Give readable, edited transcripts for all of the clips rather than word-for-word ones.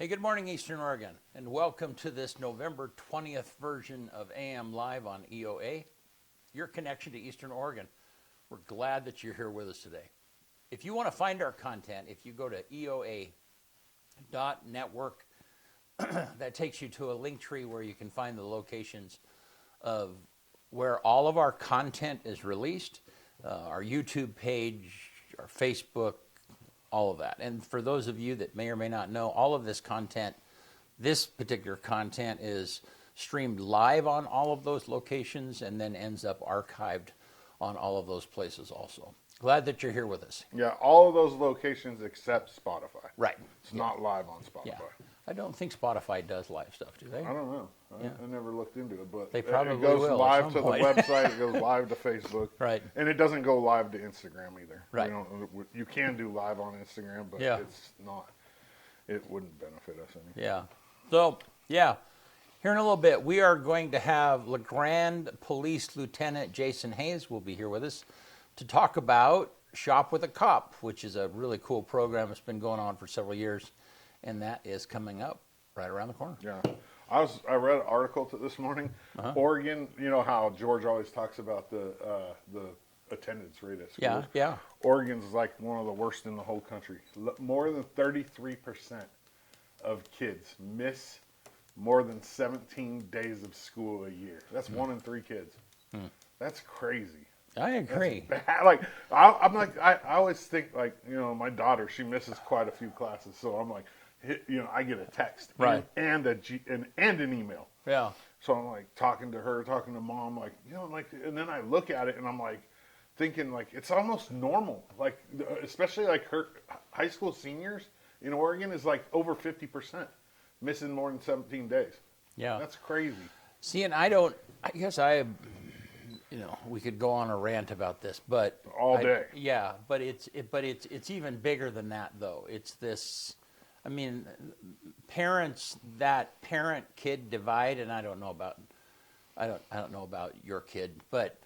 Hey, good morning, Eastern Oregon, and welcome to this November 20th version of AM Live on EOA, your connection to Eastern Oregon. We're glad that you're here with us today. If you want to find our content, if you go to EOA.network, that takes you to a link tree where you can find the locations of where all of our content is released, our YouTube page, our Facebook, all of that. And for those of you that may or may not know, all of this content, this particular content is streamed live on all of those locations and then ends up archived on all of those places also. Glad that you're here with us. Yeah, all of those locations except Spotify. Right. It's not live on Spotify. Yeah. I don't think Spotify does live stuff, do they? I don't know. I never looked into it, but they probably it goes will live at to some point. the website. It goes live to Facebook. Right. And it doesn't go live to Instagram either. Right. You can do live on Instagram, but it's not. It wouldn't benefit us any. Yeah. So, here in a little bit, we are going to have LeGrand Police Lieutenant Jason Hayes will be here with us to talk about Shop with a Cop, which is a really cool program that's been going on for several years, and that is coming up right around the corner. Yeah. I read an article this morning. Oregon, you know how George always talks about the attendance rate at schools? Yeah. Oregon's like one of the worst in the whole country. More than 33% of kids miss more than 17 days of school a year. That's 1 in 3 kids. That's crazy. I agree. That's bad. Like I always think like, you know, my daughter, she misses quite a few classes, so I'm like, you know, I get a text and an email. Yeah. So I'm like talking to her, talking to mom, like, you know, like, and then I look at it and I'm like thinking like it's almost normal, like especially like her high school seniors in Oregon is like over 50% missing more than 17 days. Yeah. That's crazy. See, and you know, we could go on a rant about this, but all day. But it's even bigger than that though. It's this. I mean, parent-kid divide, and I don't know about your kid, but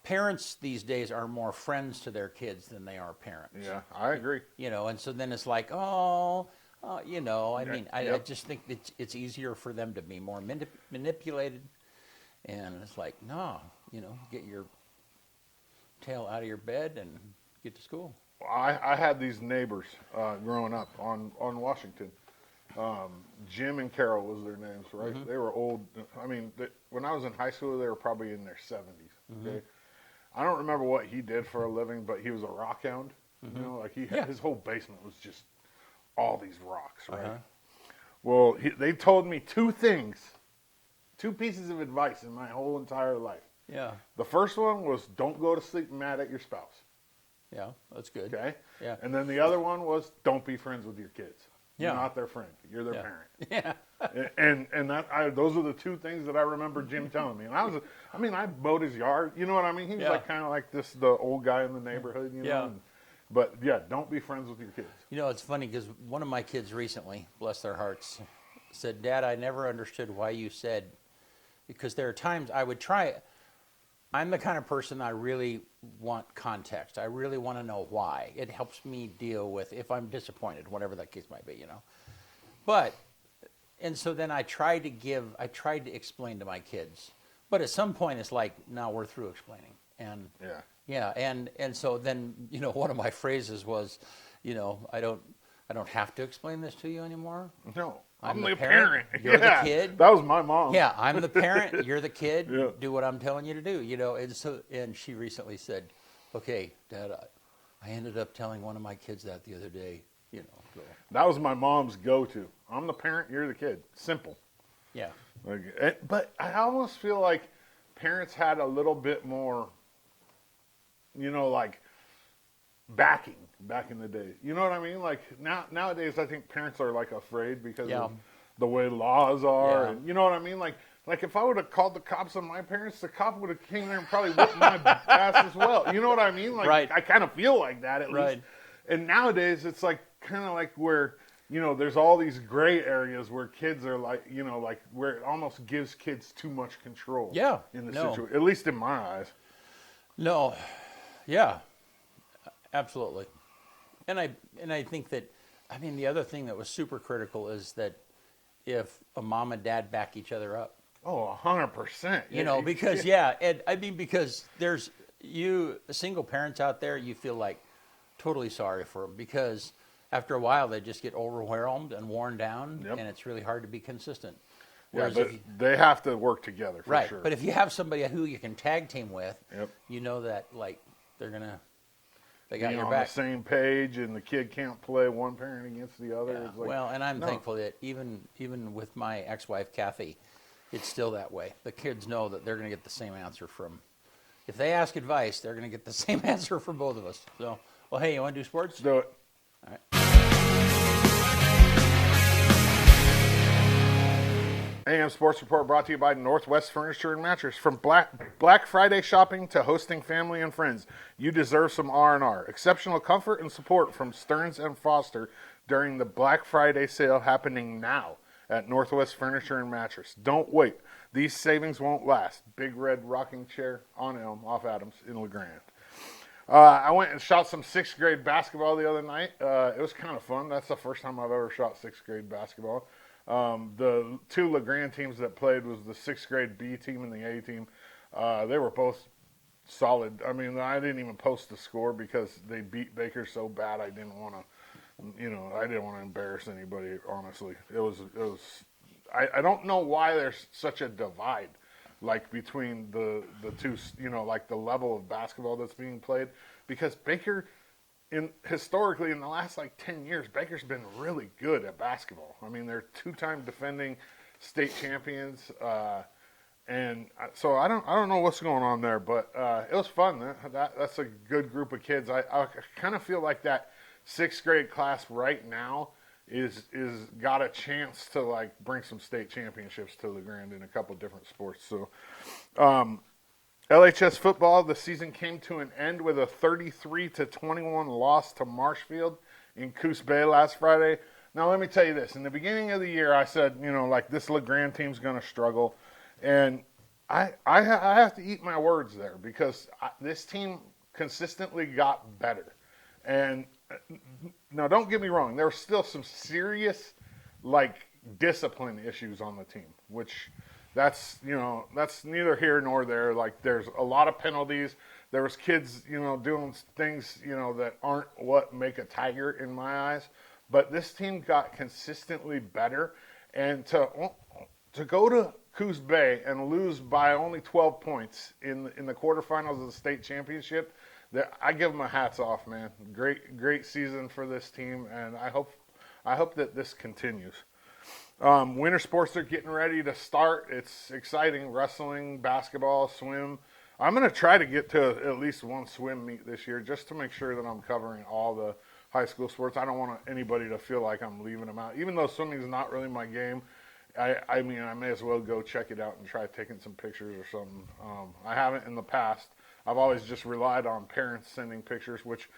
parents these days are more friends to their kids than they are parents. Yeah, I agree. You know, and so then it's like, you know, I mean, I just think it's easier for them to be more manipulated, and it's like, no, you know, get your tail out of your bed and get to school. I had these neighbors growing up on Washington. Jim and Carol was their names, right? They were old. I mean, when I was in high school, they were probably in their 70s. Okay, I don't remember what he did for a living, but he was a rock hound. You know, like his whole basement was just all these rocks, right? Well, they told me 2 pieces of advice in my whole entire life. Yeah. The first one was don't go to sleep mad at your spouse. Yeah, that's good. Okay. Yeah. And then the other one was don't be friends with your kids. Yeah. You're not their friend. You're their parent. Yeah. And those are the 2 things that I remember Jim telling me. And I mowed his yard. You know what I mean? He was like kind of like the old guy in the neighborhood. You know. Yeah. But don't be friends with your kids. You know, it's funny because one of my kids recently, bless their hearts, said, "Dad, I never understood why you said," because there are times I would try it. I'm the kind of person I really want context. I really want to know why. It helps me deal with if I'm disappointed, whatever that case might be, you know. And so then I tried to explain to my kids. But at some point it's like, now we're through explaining. And and so then, you know, one of my phrases was, you know, I don't have to explain this to you anymore. No. I'm the parent. You're the kid. That was my mom. Yeah, I'm the parent. You're the kid. Yeah. Do what I'm telling you to do. You know, and she recently said, "Okay, Dad, I ended up telling one of my kids that the other day." You know, so. That was my mom's go-to. I'm the parent. You're the kid. Simple. Yeah. But I almost feel like parents had a little bit more, you know, like backing back in the day. You know what I mean? Like nowadays, I think parents are like afraid because of the way laws are. And you know what I mean? Like if I would have called the cops on my parents, the cop would have came there and probably whipped my ass as well. You know what I mean? Like I kind of feel like that at least. And nowadays, it's like kind of like where, you know, there's all these gray areas where kids are like, you know, like where it almost gives kids too much control. Yeah. In the situation, at least in my eyes. No. Yeah. Absolutely. And I think that I mean, the other thing that was super critical is that if a mom and dad back each other up, Oh, 100%. because and I mean, because there's single parents out there, you feel like totally sorry for them because after a while they just get overwhelmed and worn down, Yep. and it's really hard to be consistent. Yeah, Whereas but they have to work together for right, sure. but if you have somebody who you can tag team with, Yep. you know that like they got Being your on back. the same page, and the kid can't play one parent against the other. Yeah. It's like, Well, and I'm no. thankful that even with my ex-wife Kathy, it's still that way. The kids know that they're going to get the same answer from. If they ask advice, they're going to get the same answer from both of us. So, well, hey, you want to do sports? Let's do it. All right. AM Sports Report brought to you by Northwest Furniture and Mattress. From Black Friday shopping to hosting family and friends, you deserve some R&R. Exceptional comfort and support from Stearns & Foster during the Black Friday sale happening now at Northwest Furniture and Mattress. Don't wait. These savings won't last. Big red rocking chair on Elm off Adams in LeGrand. I went and shot some 6th grade basketball the other night. It was kind of fun. That's the first time I've ever shot 6th grade basketball. The two LeGrand teams that played was the 6th grade B team and the A team. They were both solid. I mean, I didn't even post the score because they beat Baker so bad. I didn't want to embarrass anybody. Honestly, it was. I don't know why there's such a divide, like between the two. Like the level of basketball that's being played, because Baker. Historically, in the last 10 years, Baker's been really good at basketball. I mean, they're 2-time defending state champions, and so I don't know what's going on there, but it was fun. That's a good group of kids. I kind of feel like that 6th grade class right now is got a chance to bring some state championships to LeGrand in a couple different sports. So. LHS football, the season came to an end with a 33-21 loss to Marshfield in Coos Bay last Friday. Now, let me tell you this. In the beginning of the year, I said, this LeGrand team's going to struggle. And I have to eat my words there because this team consistently got better. And now, don't get me wrong. There were still some serious, discipline issues on the team, which... That's neither here nor there. There's a lot of penalties. There was kids, doing things, that aren't what make a Tiger in my eyes. But this team got consistently better. And to go to Coos Bay and lose by only 12 points in the quarterfinals of the state championship, I give them a hats off, man. Great season for this team, and I hope that this continues. Winter sports are getting ready to start. It's exciting. Wrestling, basketball, swim. I'm going to try to get to at least one swim meet this year just to make sure that I'm covering all the high school sports. I don't want anybody to feel like I'm leaving them out. Even though swimming is not really my game, I mean, I may as well go check it out and try taking some pictures or something. I haven't in the past. I've always just relied on parents sending pictures, which...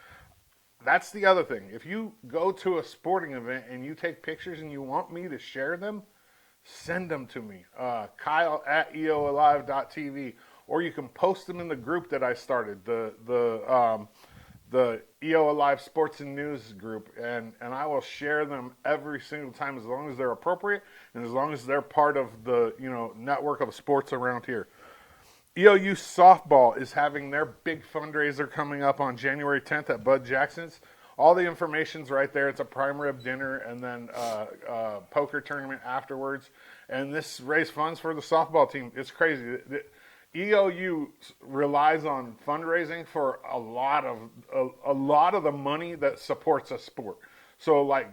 That's the other thing. If you go to a sporting event and you take pictures and you want me to share them, send them to me. Kyle at EOAlive.tv. Or you can post them in the group that I started, the EOA Live Sports and News group. And I will share them every single time as long as they're appropriate and as long as they're part of the network of sports around here. EOU softball is having their big fundraiser coming up on January 10th at Bud Jackson's. All the information's right there. It's a prime rib dinner and then a poker tournament afterwards. And this raise funds for the softball team. It's crazy. The EOU relies on fundraising for a lot of the money that supports a sport. So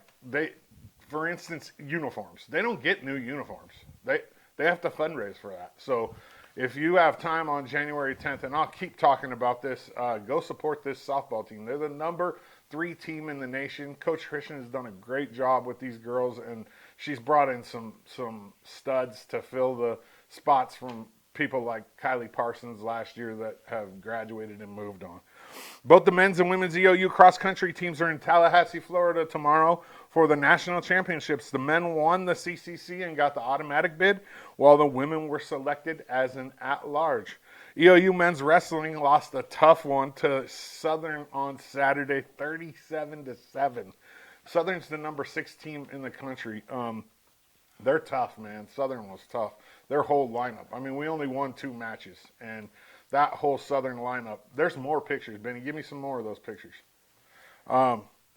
for instance, uniforms. They don't get new uniforms. They have to fundraise for that. So if you have time on January 10th, and I'll keep talking about this, go support this softball team. They're the number 3 team in the nation. Coach Christian has done a great job with these girls, and she's brought in some studs to fill the spots from people like Kylie Parsons last year that have graduated and moved on. Both the men's and women's EOU cross-country teams are in Tallahassee, Florida tomorrow for the national championships. The men won the CCC and got the automatic bid, while the women were selected as an at-large. EOU men's wrestling lost a tough one to Southern on Saturday, 37-7. Southern's the number 6 team in the country. They're tough, man. Southern was tough. Their whole lineup. I mean, we only won 2 matches, and that whole Southern lineup. There's more pictures, Benny. Give me some more of those pictures.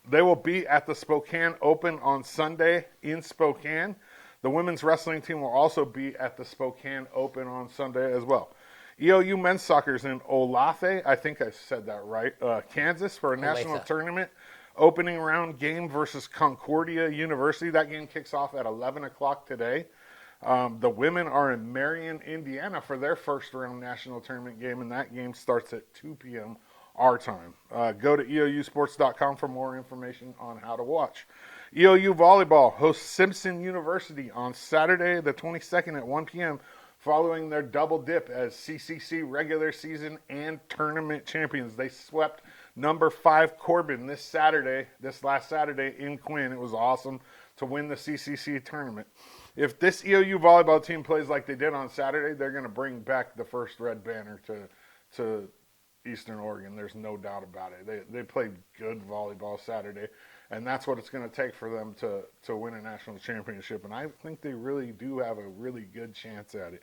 They will be at the Spokane Open on Sunday in Spokane. The women's wrestling team will also be at the Spokane Open on Sunday as well. EOU men's soccer is in Olathe, I think I said that right, Kansas for a national tournament. Opening round game versus Concordia University. That game kicks off at 11 o'clock today. The women are in Marion, Indiana for their first round national tournament game, and that game starts at 2 p.m. our time. Go to eousports.com for more information on how to watch. EOU volleyball hosts Simpson University on Saturday the 22nd at 1 p.m. following their double dip as CCC regular season and tournament champions. They swept number 5 Corbin this last Saturday in Quinn. It was awesome to win the CCC tournament. If this EOU volleyball team plays like they did on Saturday, they're going to bring back the first red banner to Eastern Oregon. There's no doubt about it. They played good volleyball Saturday, and that's what it's going to take for them to win a national championship. And I think they really do have a really good chance at it.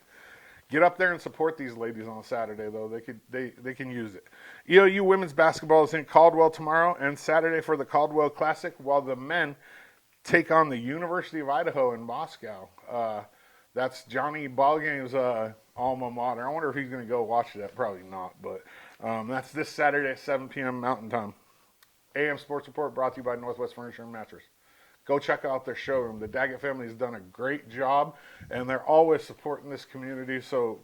Get up there and support these ladies on Saturday, though. They can use it. EOU women's basketball is in Caldwell tomorrow and Saturday for the Caldwell Classic, while the men take on the University of Idaho in Moscow. That's Johnny Ballgame's alma mater. I wonder if he's going to go watch that. Probably not, but that's this Saturday at 7 p.m. Mountain Time. AM Sports Report brought to you by Northwest Furniture and Mattress. Go check out their showroom. The Daggett family has done a great job, and they're always supporting this community. So,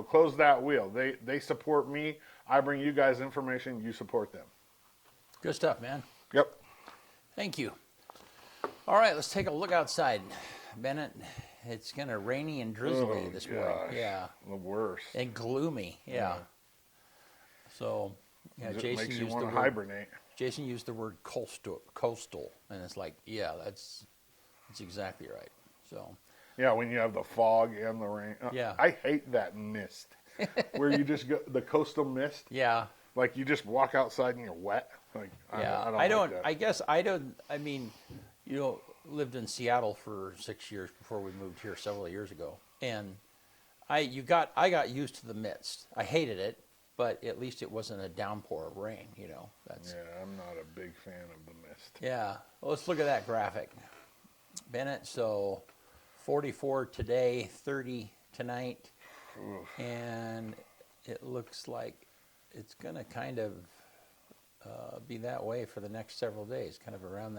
close that wheel. They support me. I bring you guys information. You support them. Good stuff, man. Yep. Thank you. All right, let's take a look outside. Bennett, it's going to rainy and drizzly this morning. Yeah. The worst. And gloomy. Yeah. So, Jason makes you used want the to word. hibernate. Jason used the word coastal, and it's like, yeah, that's exactly right. So, yeah, when you have the fog and the rain. Yeah. I hate that mist where you just go, the coastal mist. yeah, Like you just walk outside and you're wet. Like, yeah. I don't like that. I guess I don't. I mean, lived in Seattle for 6 years before we moved here several years ago, and I got used to the mist. I hated it, but at least it wasn't a downpour of rain. That's. Yeah, I'm not a big fan of the mist. Yeah. Well, let's look at that graphic, Bennett. So, 44 today, 30 tonight, Oof. and it looks like it's going to kind of be that way for the next several days, kind of around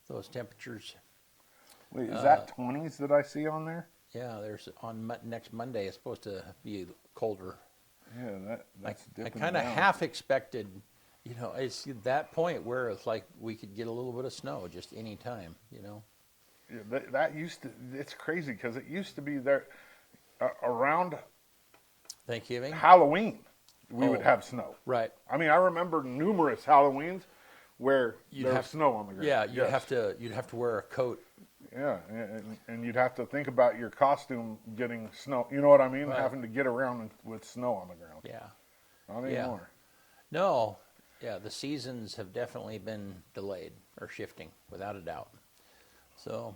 those temperatures. Wait, is that 20s that I see on there? Yeah, there's next Monday it's supposed to be colder. Yeah, that's I dipping kind of down. half expected, it's that point where it's like we could get a little bit of snow just any time, Yeah, that used to. It's crazy because it used to be there around Thanksgiving. Halloween. We would Oh. have snow. Right. I mean, I remember numerous Halloweens where You'd there have- was snow on the ground. Yeah, Yes. you'd have to wear a coat. Yeah, and you'd have to think about your costume getting snow. You know what I mean? Right. Having to get around with snow on the ground. Yeah. Not Yeah. anymore. No. Yeah, the seasons have definitely been delayed or shifting, without a doubt. So,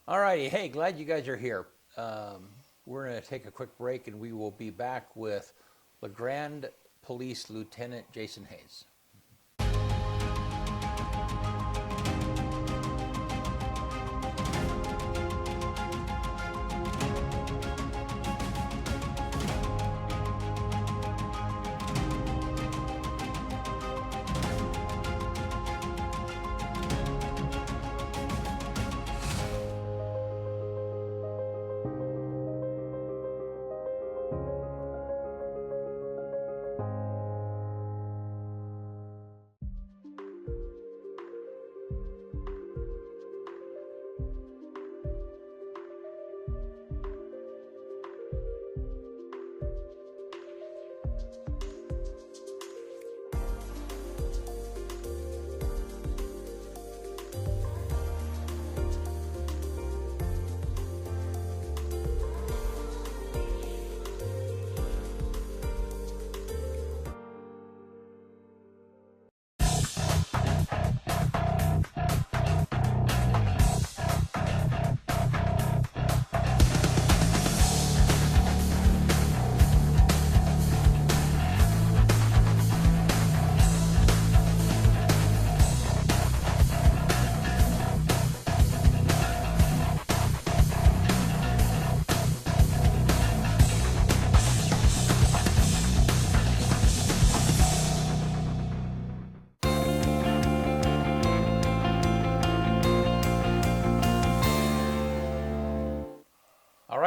all righty. Hey, glad you guys are here. We're going to take a quick break, and we will be back with LeGrand Police Lieutenant Jason Hayes.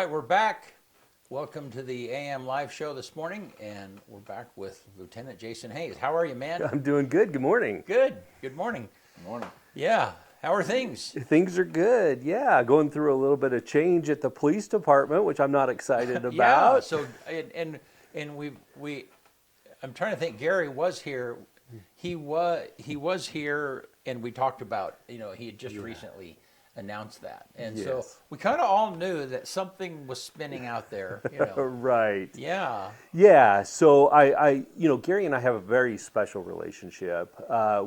right, we're back. Welcome to the AM live show this morning, and we're back with Lieutenant Jason Hayes. How are you, man? I'm doing good. Good morning. Good. Good morning. Good morning. Yeah. How are things? Things are good. Yeah, going through a little bit of change at the police department, which I'm not excited about. Yeah. So and we I'm trying to think. Gary was here. He was here, and we talked about, he had just recently announced that, and so Yes. we kind of all knew that something was spinning out there. Right. Yeah. Yeah. So Gary and I have a very special relationship.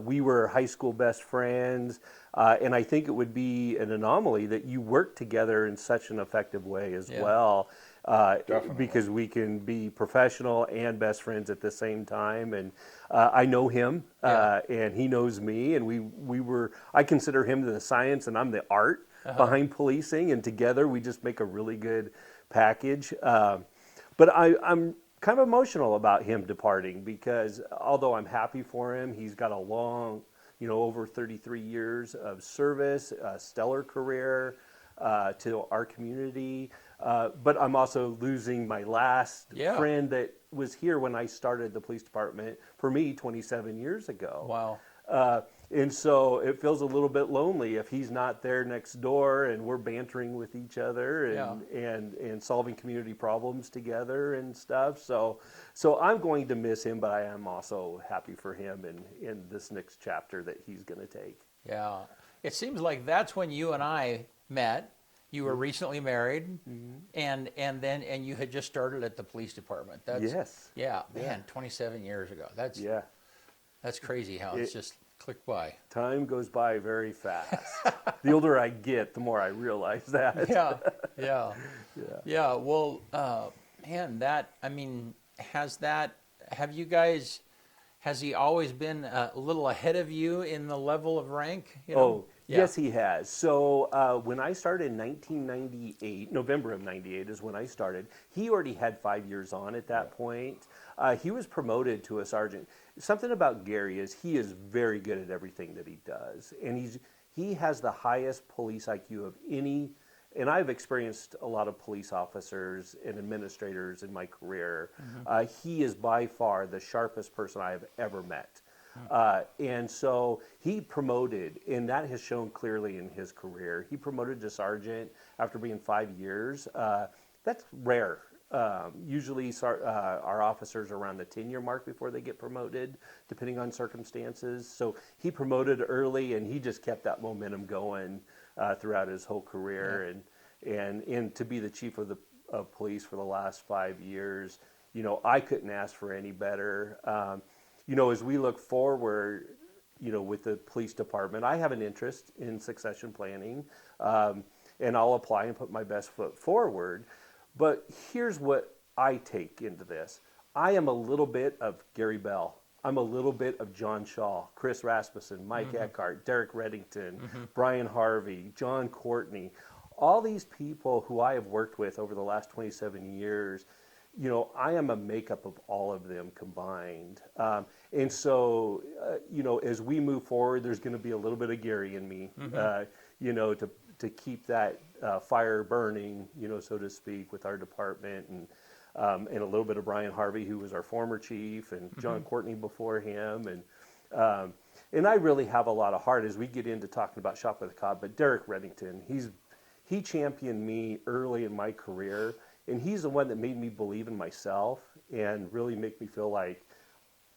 We were high school best friends, and I think it would be an anomaly that you work together in such an effective way as Yeah. well. Definitely. Because we can be professional and best friends at the same time. And I know him, Yeah. and he knows me, and I consider him the science and I'm the art behind policing, and together we just make a really good package. But I'm kind of emotional about him departing, because although I'm happy for him, he's got a long, over 33 years of service, a stellar career to our community. But I'm also losing my last Yeah. friend that was here when I started the police department, for me, 27 years ago. Wow. And so it feels a little bit lonely if he's not there next door and we're bantering with each other and solving community problems together and stuff. So I'm going to miss him, but I am also happy for him in this next chapter that he's going to take. Yeah. It seems like that's when you and I met. You were recently married, and you had just started at the police department. Yes. Yeah, man, 27 years ago. That's crazy how it's just clicked by. Time goes by very fast. The older I get, the more I realize that. Yeah. Well, man, has he always been a little ahead of you in the level of rank? Oh, Yeah. yes, he has. So when I started in 1998, November of 98 is when I started, he already had 5 years on at that point. He was promoted to a sergeant. Something about Gary is he is very good at everything that he does. And he has the highest police IQ of any, and I've experienced a lot of police officers and administrators in my career. He is by far the sharpest person I have ever met. And so he promoted, and that has shown clearly in his career. He promoted to sergeant after being 5 years. That's rare. Usually our officers are around the 10-year mark before they get promoted, depending on circumstances. So he promoted early, and he just kept that momentum going throughout his whole career. Yeah. And to be the chief of police for the last 5 years, I couldn't ask for any better. As we look forward, with the police department, I have an interest in succession planning, and I'll apply and put my best foot forward. But here's what I take into this. I am a little bit of Gary Bell. I'm a little bit of John Shaw, Chris Rasmussen, Mike Eckhart, Derek Reddington, Brian Harvey, John Courtney. All these people who I have worked with over the last 27 years, I am a makeup of all of them combined. And so, as we move forward, there's going to be a little bit of Gary in me, to keep that fire burning, so to speak, with our department, and a little bit of Brian Harvey, who was our former chief, and John Courtney before him. And I really have a lot of heart as we get into talking about Shop with a Cop. But Derek Reddington, he championed me early in my career. And he's the one that made me believe in myself and really make me feel like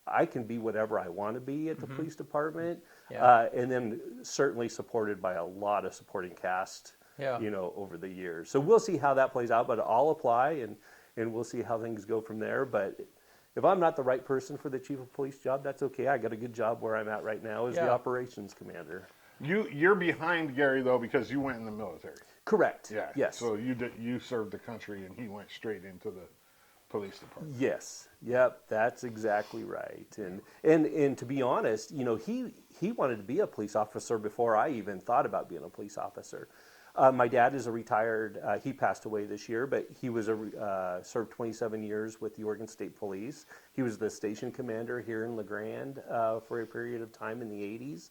I can be whatever I want to be at the police department. Yeah. And then certainly supported by a lot of supporting cast, Yeah. over the years. So we'll see how that plays out, but I'll apply and we'll see how things go from there. But if I'm not the right person for the chief of police job, that's okay. I got a good job where I'm at right now as the operations commander. You're behind Gary, though, because you went in the military. Correct. Yeah. Yes. So you served the country, and he went straight into the police department. Yes. Yep. That's exactly right. And to be honest, he wanted to be a police officer before I even thought about being a police officer. My dad is a retired. He passed away this year, but he was served 27 years with the Oregon State Police. He was the station commander here in La Grande for a period of time in the 80s.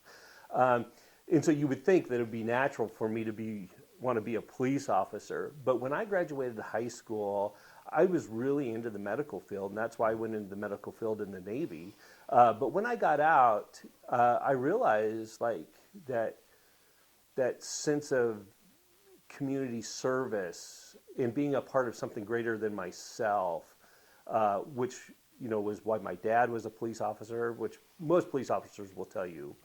And so you would think that it would be natural for me to be want to be a police officer. But when I graduated high school, I was really into the medical field, and that's why I went into the medical field in the Navy. But when I got out, I realized like that sense of community service and being a part of something greater than myself, which was why my dad was a police officer, which most police officers will tell you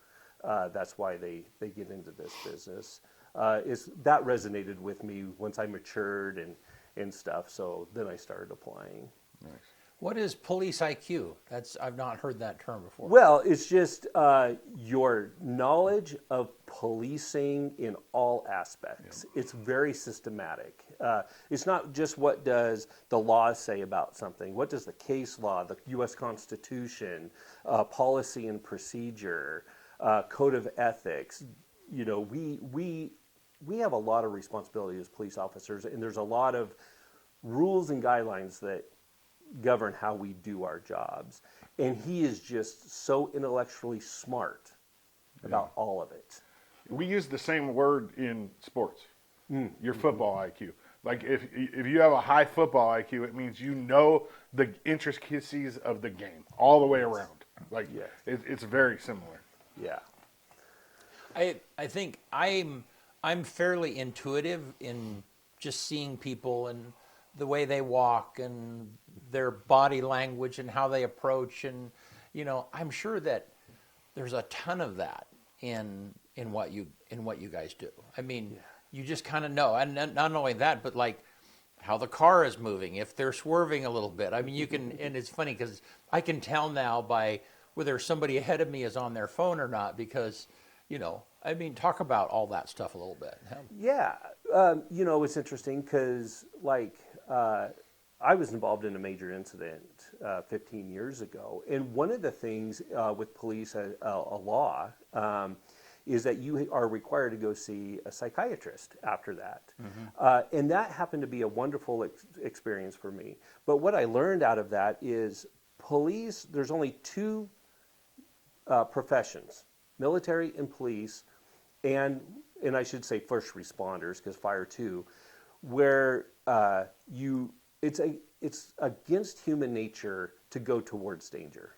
that's why they get into this business. Is that resonated with me once I matured and stuff. So then I started applying. Nice. What is police IQ? I've not heard that term before. Well, it's just your knowledge of policing in all aspects. Yeah. It's very systematic. It's not just what does the law say about something. What does the case law, the U.S. Constitution, policy and procedure, code of ethics. We have a lot of responsibility as police officers, and there's a lot of rules and guidelines that govern how we do our jobs. And he is just so intellectually smart about all of it. We use the same word in sports. Your football IQ. Like if you have a high football IQ, it means you know the intricacies of the game all the way around. Like it's very similar. Yeah. I think I'm fairly intuitive in just seeing people and the way they walk and their body language and how they approach, and I'm sure that there's a ton of that in what you guys do. I mean, you just kind of know, and not only that, but like how the car is moving, if they're swerving a little bit. I mean, you can, and it's funny because I can tell now by whether somebody ahead of me is on their phone or not, because I mean, talk about all that stuff a little bit. Yeah. It's interesting because, I was involved in a major incident 15 years ago. And one of the things with police, a law, is that you are required to go see a psychiatrist after that. Mm-hmm. And that happened to be a wonderful experience for me. But what I learned out of that is police, there's only two professions, military and police, and I should say first responders, because fire too, where it's against human nature to go towards danger.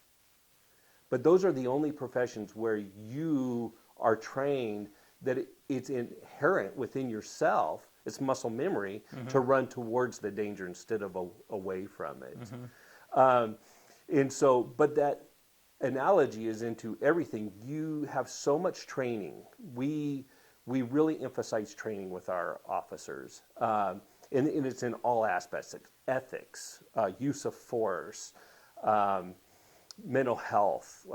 But those are the only professions where you are trained that it's inherent within yourself, it's muscle memory, to run towards the danger instead of away from it. And so, but that analogy is into everything. You have so much training. We really emphasize training with our officers. And it's in all aspects, like ethics, use of force, mental health.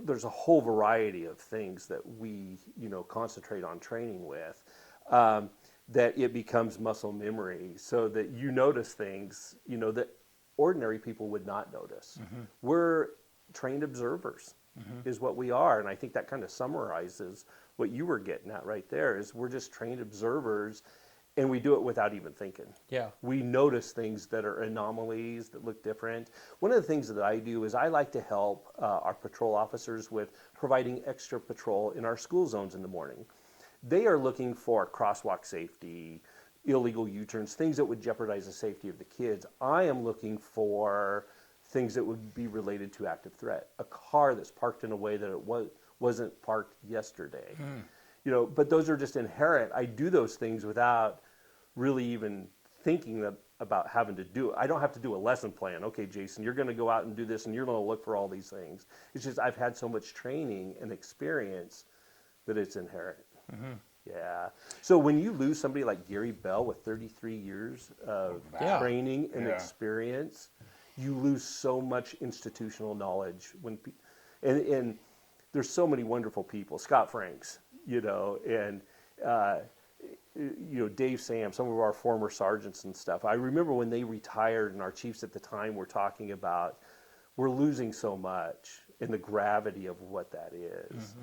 There's a whole variety of things that we, concentrate on training with, that it becomes muscle memory, so that you notice things, that ordinary people would not notice. We're trained observers, is what we are. And I think that kind of summarizes what you were getting at right there, is we're just trained observers, and we do it without even thinking. Yeah. We notice things that are anomalies that look different. One of the things that I do is I like to help our patrol officers with providing extra patrol in our school zones in the morning. They are looking for crosswalk safety, illegal U-turns, things that would jeopardize the safety of the kids. I am looking for things that would be related to active threat. A car that's parked in a way that it wasn't parked yesterday. But those are just inherent. I do those things without really even thinking about having to do it. I don't have to do a lesson plan. Okay, Jason, you're going to go out and do this, and you're going to look for all these things. It's just I've had so much training and experience that it's inherent. Yeah. So when you lose somebody like Gary Bell with 33 years of training and experience, you lose so much institutional knowledge. And there's so many wonderful people. Scott Franks, and Dave Sam, some of our former sergeants and stuff. I remember when they retired, and our chiefs at the time were talking about we're losing so much, and the gravity of what that is.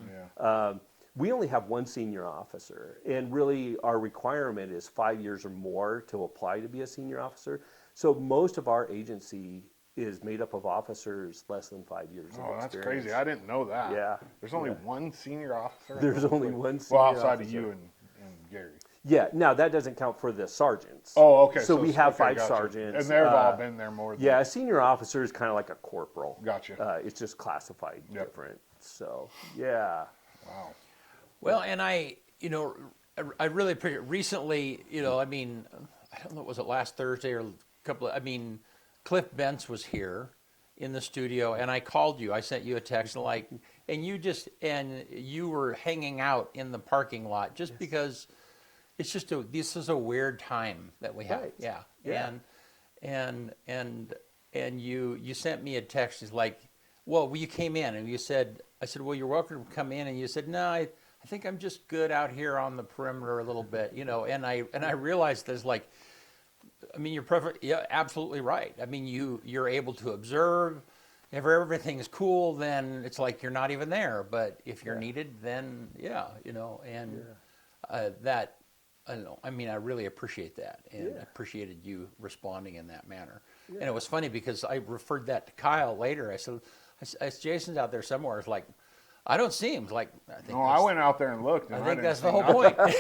We only have one senior officer, and really our requirement is 5 years or more to apply to be a senior officer. So most of our agency is made up of officers less than 5 years of experience. That's crazy. I didn't know that. Yeah. There's only one senior officer? There's only one senior officer. Well, outside officer. of you and Gary. Yeah. Now that doesn't count for the sergeants. Oh, okay. So we have okay, 5 gotcha. sergeants, and they've all been there more than. Yeah, a senior officer is kind of like a corporal. Gotcha. It's just classified Yep. different. So yeah. Wow. Well, and I really appreciate recently, I mean, I don't know, was it last Thursday or Cliff Bentz was here in the studio, and I called you. I sent you a text, and you were hanging out in the parking lot just because it's just this is a weird time that we have. Right. Yeah. Yeah. And you sent me a text. It's like, well, you came in and I said, well, you're welcome to come in, and you said, no, I think I'm just good out here on the perimeter a little bit, and I realized there's you're perfect. Yeah, absolutely right. I mean, you're able to observe. If everything's cool, then it's like you're not even there. But if you're needed, then that, I don't know. I mean, I really appreciate that, and I appreciated you responding in that manner. Yeah. And it was funny because I referred that to Kyle later. I said, Jason's out there somewhere. It's like, I don't see him. It's like, I went out there and looked. And I think that's didn't the see whole nothing. point.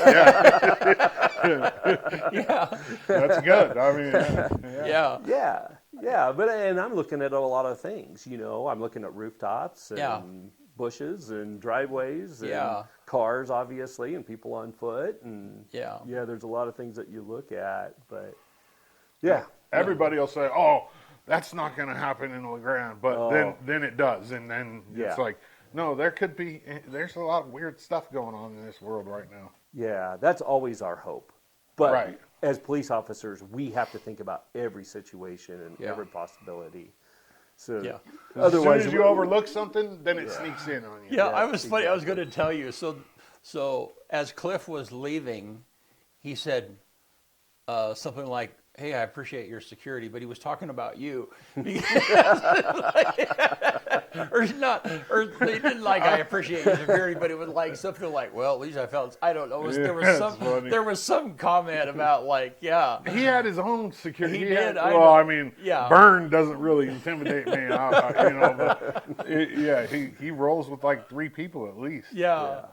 Yeah. That's good. I mean, Yeah. Yeah. But and I'm looking at a lot of things. I'm looking at rooftops and bushes and driveways and cars, obviously, and people on foot, and there's a lot of things that you look at. But everybody will say, "Oh, that's not going to happen in LeGrand," but then it does, and then it's like, no, there's a lot of weird stuff going on in this world right now. Yeah, that's always our hope. But Right. as police officers, we have to think about every situation and every possibility. So As soon as you overlook something, then it sneaks in on you. Yeah, I was funny. I was going to tell you. So as Cliff was leaving, he said something like, "Hey, I appreciate your security," but he was talking about you. Or he didn't I appreciate your security, but it was like something like, well, at least I felt, I don't know. There was some comment about He had his own security. He did. Byrne doesn't really intimidate me. But he rolls with 3 people at least. Yeah.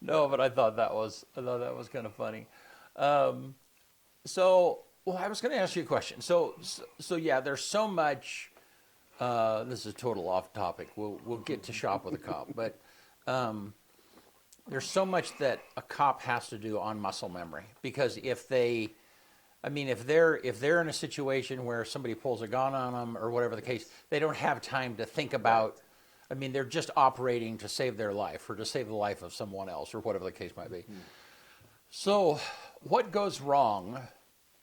No, but I thought that was kind of funny. I was going to ask you a question. So yeah, there's so much. This is total off topic. We'll get to shop with a cop, but there's so much that a cop has to do on muscle memory, because if they're in a situation where somebody pulls a gun on them or whatever the case, they don't have time to think about. I mean, they're just operating to save their life or to save the life of someone else or whatever the case might be. Mm-hmm. So, what goes wrong,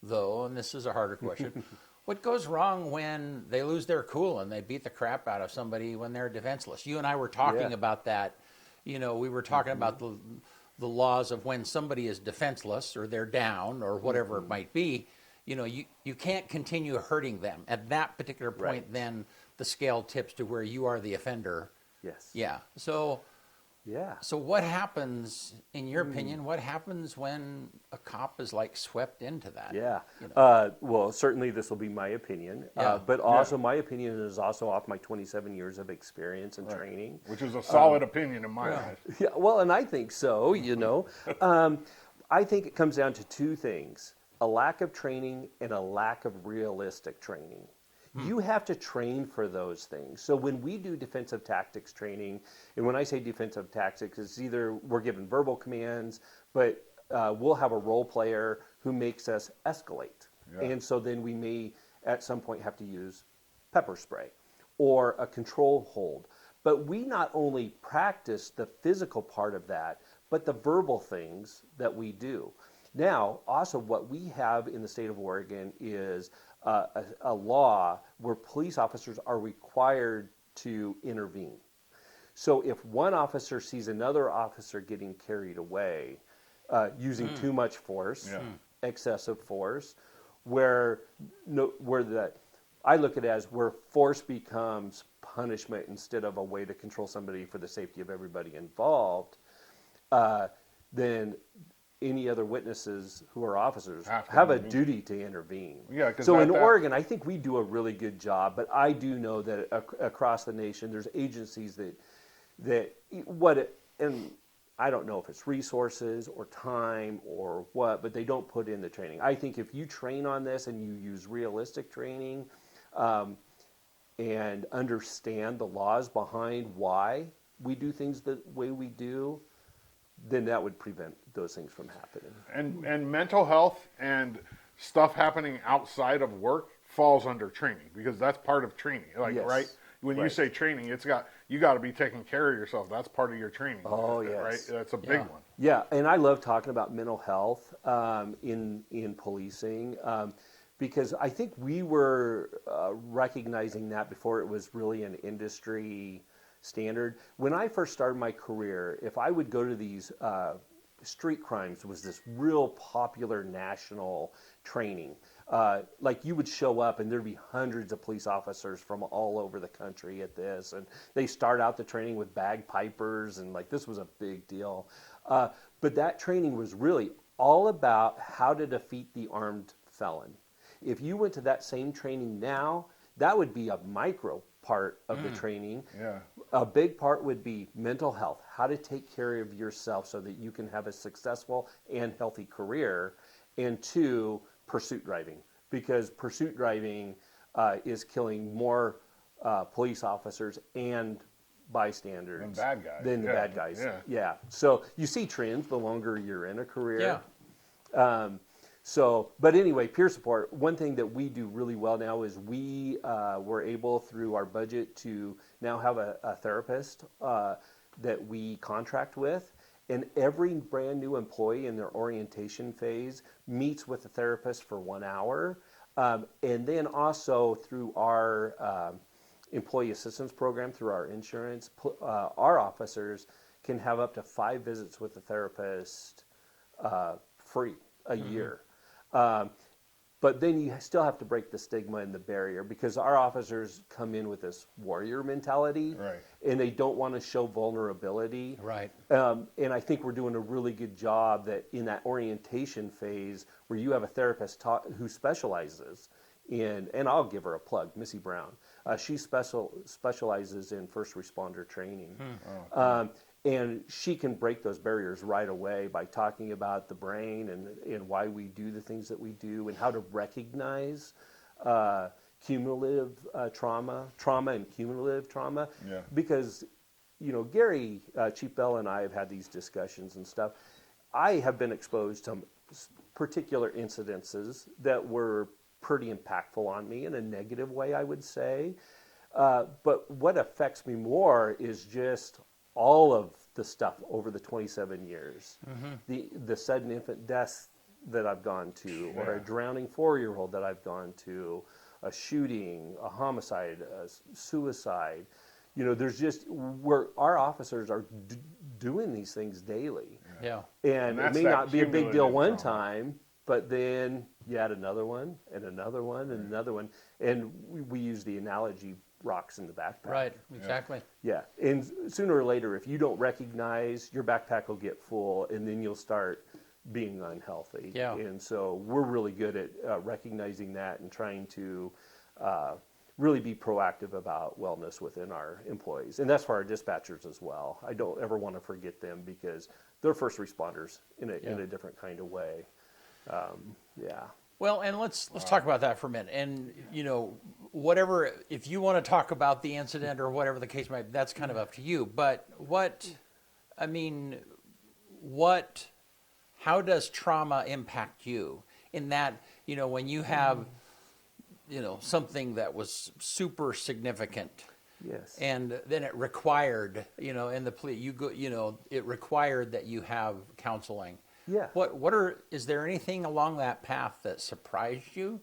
though? And this is a harder question. What goes wrong when they lose their cool and they beat the crap out of somebody when they're defenseless? You and I were talking about that. We were talking about the laws of when somebody is defenseless or they're down or whatever it might be. You can't continue hurting them. At that particular point, then the scale tips to where you are the offender. Yes. Yeah. So what happens, in your opinion, what happens when a cop is swept into that? Yeah. Well, certainly this will be my opinion, but also my opinion is also off my 27 years of experience and training. Which is a solid opinion in my eyes. Yeah, well, and I think so, I think it comes down to 2 things: a lack of training and a lack of realistic training. You have to train for those things. So when we do defensive tactics training, and when I say defensive tactics, it's either we're given verbal commands, but we'll have a role player who makes us escalate. Yeah. And so then we may at some point have to use pepper spray or a control hold. But we not only practice the physical part of that, but the verbal things that we do. Now, also what we have in the state of Oregon is a law where police officers are required to intervene. So if one officer sees another officer getting carried away, using too much force, excessive force, I look at it as where force becomes punishment instead of a way to control somebody for the safety of everybody involved, then any other witnesses who are officers have a duty to intervene. Yeah, so in Oregon, I think we do a really good job, but I do know that across the nation, there's agencies and I don't know if it's resources or time or what, but they don't put in the training. I think if you train on this and you use realistic training and understand the laws behind why we do things the way we do, then that would prevent those things from happening. And mental health and stuff happening outside of work falls under training, because that's part of training. Like, Yes. right? When you Right. say training, you got to be taking care of yourself. That's part of your training. Oh, Right? yes. That's a big Yeah. one. Yeah, and I love talking about mental health in policing because I think we were recognizing that before it was really an industry standard. When I first started my career, if I would go to these street crimes, was this real popular national training. Like you would show up and there'd be hundreds of police officers from all over the country at this, and they start out the training with bagpipers, and like this was a big deal. But that training was really all about how to defeat the armed felon. If you went to that same training now, that would be a micro part of the training. Yeah. A big part would be mental health, how to take care of yourself so that you can have a successful and healthy career. And two, pursuit driving, because pursuit driving is killing more police officers and bystanders Than bad guys. than the Yeah, bad guys. yeah. Yeah. So you see trends the longer you're in a career. Yeah. But anyway, peer support, one thing that we do really well now is we were able through our budget to now have a therapist that we contract with. And every brand new employee in their orientation phase meets with a therapist for 1 hour. And then also through our employee assistance program, through our insurance, our officers can have up to 5 visits with a therapist free a year. But then you still have to break the stigma and the barrier, because our officers come in with this warrior mentality, Right. and they don't want to show vulnerability. Right. And I think we're doing a really good job that in that orientation phase where you have a therapist who specializes in, and I'll give her a plug, Missy Brown. She specializes in first responder training. And she can break those barriers right away by talking about the brain and why we do the things that we do and how to recognize cumulative trauma and cumulative trauma. Yeah. Because, Gary, Chief Bell and I have had these discussions and stuff. I have been exposed to particular incidences that were pretty impactful on me in a negative way, I would say. But what affects me more is just all of the stuff over the 27 years. The sudden infant deaths that I've gone to, or a drowning 4-year-old that I've gone to, a shooting, a homicide, a suicide. There's just where our officers are doing these things daily. Yeah. And it that's may that not be a big deal cumulative one trauma. time, but then you add another one and another one and another one. And we use the analogy rocks in the backpack. Right. Exactly. Yeah. And sooner or later, if you don't recognize, your backpack will get full and then you'll start being unhealthy. Yeah. And so we're really good at recognizing that and trying to really be proactive about wellness within our employees. And that's for our dispatchers as well. I don't ever want to forget them because they're first responders in a different kind of way. Yeah. Well, and let's talk about that for a minute. And whatever, if you want to talk about the incident or whatever the case might be, that's kind of up to you. But how does trauma impact you in that, when you have, something that was super significant, Yes. and then it required, in the plea, it required that you have counseling. Yeah. Is there anything along that path that surprised you?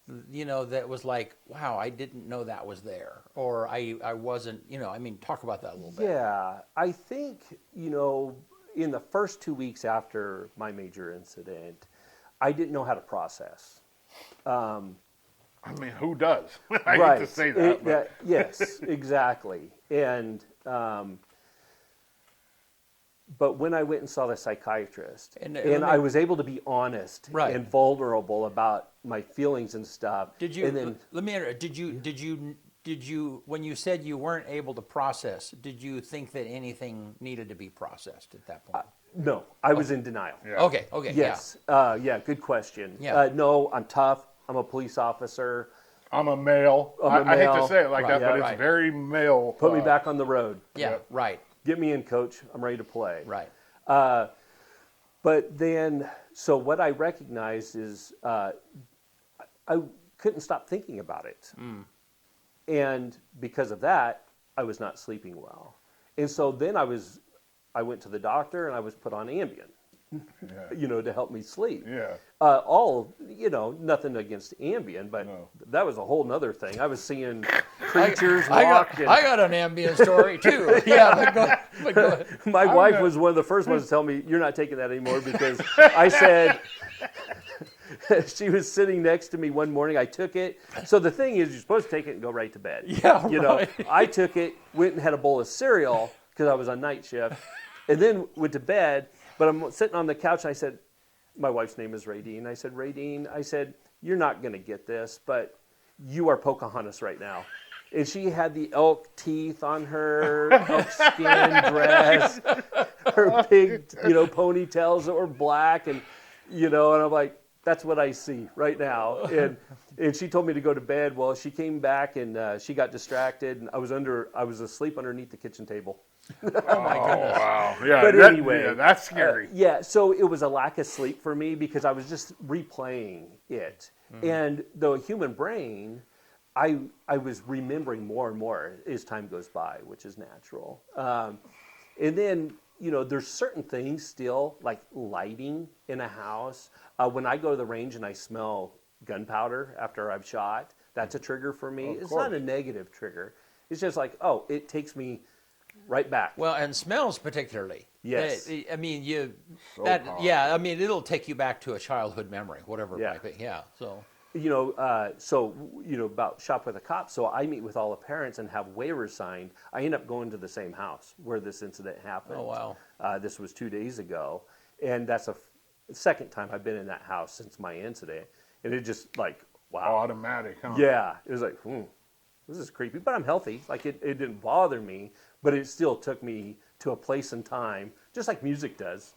That was like, wow, I didn't know that was there, or I wasn't, talk about that a little bit. Yeah, I think, in the first 2 weeks after my major incident, I didn't know how to process. I mean, who does? I Right. hate to say that. But Yes, exactly. And, but when I went and saw the psychiatrist, And, and let I me- was able to be honest Right. and vulnerable about my feelings and stuff. Did you? And then, Let me interrupt. Did did you, when you said you weren't able to process, did you think that anything needed to be processed at that point? No, I was in denial. Yeah. Okay, Yes. Yeah, good question. Yeah. No, I'm tough. I'm a police officer. I'm a male. I'm a I hate to male. say it like Right, that, but yeah, it's very male. Put me back on the road. Yeah, Yep. right, Get me in, coach. I'm ready to play. right. But then, so what I recognized is I couldn't stop thinking about it. And because of that, I was not sleeping well. And so then I went to the doctor and I was put on Ambien, to help me sleep. Yeah. Nothing against Ambien, but No. that was a whole nother thing. I was seeing creatures walk. I got an ambient story too. Yeah, but go ahead. My wife was one of the first ones to tell me, you're not taking that anymore, because I said, she was sitting next to me one morning. I took it. So the thing is, you're supposed to take it and go right to bed. Yeah, right. I took it, went and had a bowl of cereal because I was on night shift, and then went to bed. But I'm sitting on the couch, and I said, my wife's name is Radine. I said, Radine, you're not going to get this, but you are Pocahontas right now. And she had the elk teeth on her elk skin dress, her big, ponytails that were black, and I'm like, that's what I see right now. And she told me to go to bed. Well, she came back and she got distracted, and I was asleep underneath the kitchen table. Oh my goodness. Wow. Yeah. But anyway, yeah, that's scary. So it was a lack of sleep for me because I was just replaying it. And the human brain, I was remembering more and more as time goes by, which is natural. And then, there's certain things still, like lighting in a house. When I go to the range and I smell gunpowder after I've shot, that's a trigger for me. It's not a negative trigger. It's just like, it takes me right back. Well, and smells particularly. Yes. I mean, powerful. it'll take you back to a childhood memory, whatever it Yeah. might be. Yeah. So. About Shop with a Cop. So I meet with all the parents and have waivers signed. I end up going to the same house where this incident happened. Oh, wow. This was 2 days ago. And that's the second time I've been in that house since my incident. And it just like, wow. Automatic, huh? Yeah. It was like, this is creepy, but I'm healthy. Like it didn't bother me, but it still took me to a place and time, just like music does,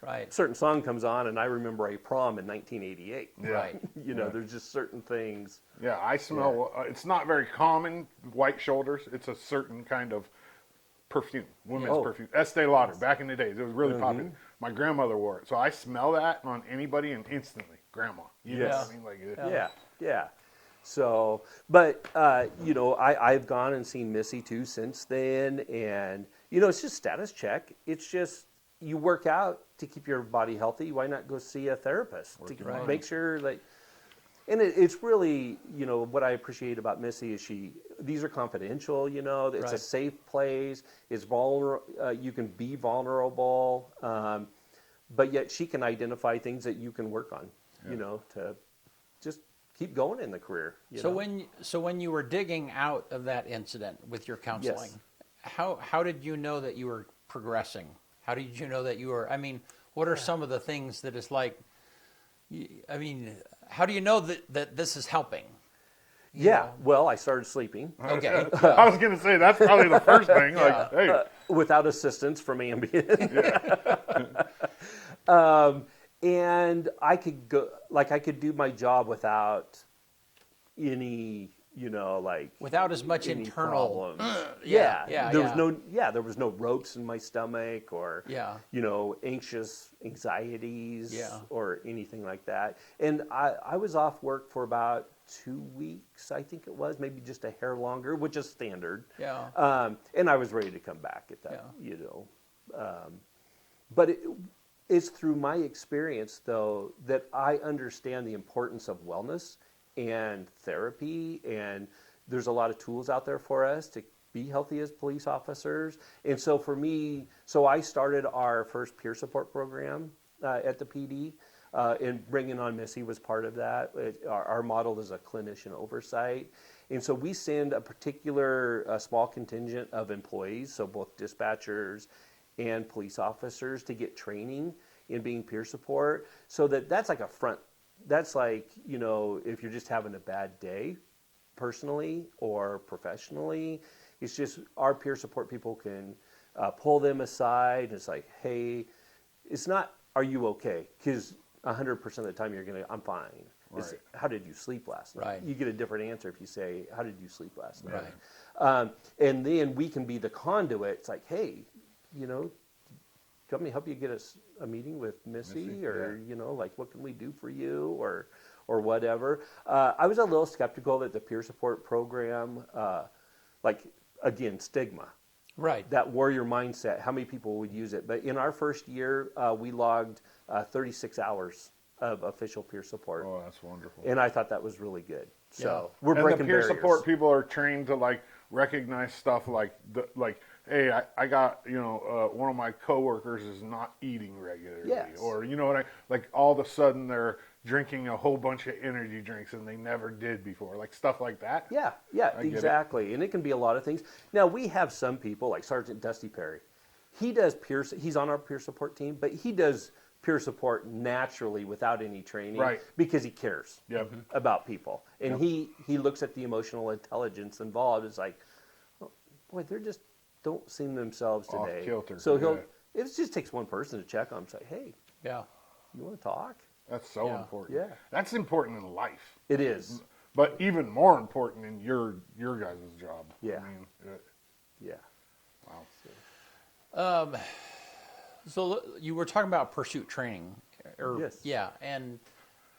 Right. certain song comes on and I remember a prom in 1988. Yeah. Right. There's just certain things. Yeah, I smell. It's not very common. White shoulders. It's a certain kind of perfume, women's perfume. Estee Lauder. Back in the days, it was really popular. My grandmother wore it, so I smell that on anybody and instantly, grandma. You know what I mean? Like, Yeah. So, but I've gone and seen Missy too since then, and it's just status check. It's just you work out to keep your body healthy. Why not go see a therapist to make sure that? And it's really, what I appreciate about Missy is these are confidential, it's a safe place. It's you can be vulnerable, but yet she can identify things that you can work on, to just keep going in the career. So when you were digging out of that incident with your counseling, how did you know that you were progressing? How did you know that you were, what are some of the things that is like, how do you know that this is helping? Well, I started sleeping. Okay. I was gonna say that's probably the first thing. Like, hey, Without assistance from Ambien. And I could go, I could do my job without any, Without as much any internal. problems. There was no ropes in my stomach or, anxieties or anything like that. And I was off work for about 2 weeks, I think it was, maybe just a hair longer, which is standard. Yeah. And I was ready to come back at that, but it's through my experience, though, that I understand the importance of wellness and therapy, and there's a lot of tools out there for us to be healthy as police officers. And so for me, I started our first peer support program at the PD, and bringing on Missy was part of that. Our model is a clinician oversight. And so we send a particular small contingent of employees, so both dispatchers and police officers, to get training in being peer support. So that's like a front. That's like, if you're just having a bad day, personally or professionally. It's just our peer support people can pull them aside. It's like, hey, it's not, are you okay? Because 100% of the time you're going to, I'm fine. It's, Right. how did you sleep last night? Right. You get a different answer if you say, how did you sleep last night? Right. And then we can be the conduit. It's like, hey, you know, do you want me to help you get a meeting with Missy? Or, yeah. you know, like, what can we do for you? Or whatever. I was a little skeptical that the peer support program, like, again, stigma. Right. That warrior mindset, how many people would use it? But in our first year, we logged 36 hours of official peer support. Oh, that's wonderful. And I thought that was really good. So Yeah. we're And breaking the peer barriers. support people are trained to like recognize stuff like hey, I got, you know, one of my coworkers is not eating regularly, Yes. or you know what I like. All of a sudden they're drinking a whole bunch of energy drinks and they never did before, like stuff like that. Yeah, I get it. exactly. And it can be a lot of things. Now, we have some people like Sergeant Dusty Perry. He does he's on our peer support team, but he does peer support naturally without any training, Right. because he cares Yep. about people. And Yep. he looks at the emotional intelligence involved. It's like, oh, boy, they're just don't seem themselves Off today. kilter, So he'll, yeah. it just takes one person to check on him, say, hey, Yeah. you want to talk? That's so Yeah. important. Yeah. That's important in life, It is. but even more important in your guys' job. Yeah. I mean, Yeah. wow. So you were talking about pursuit training, or Yes. yeah, and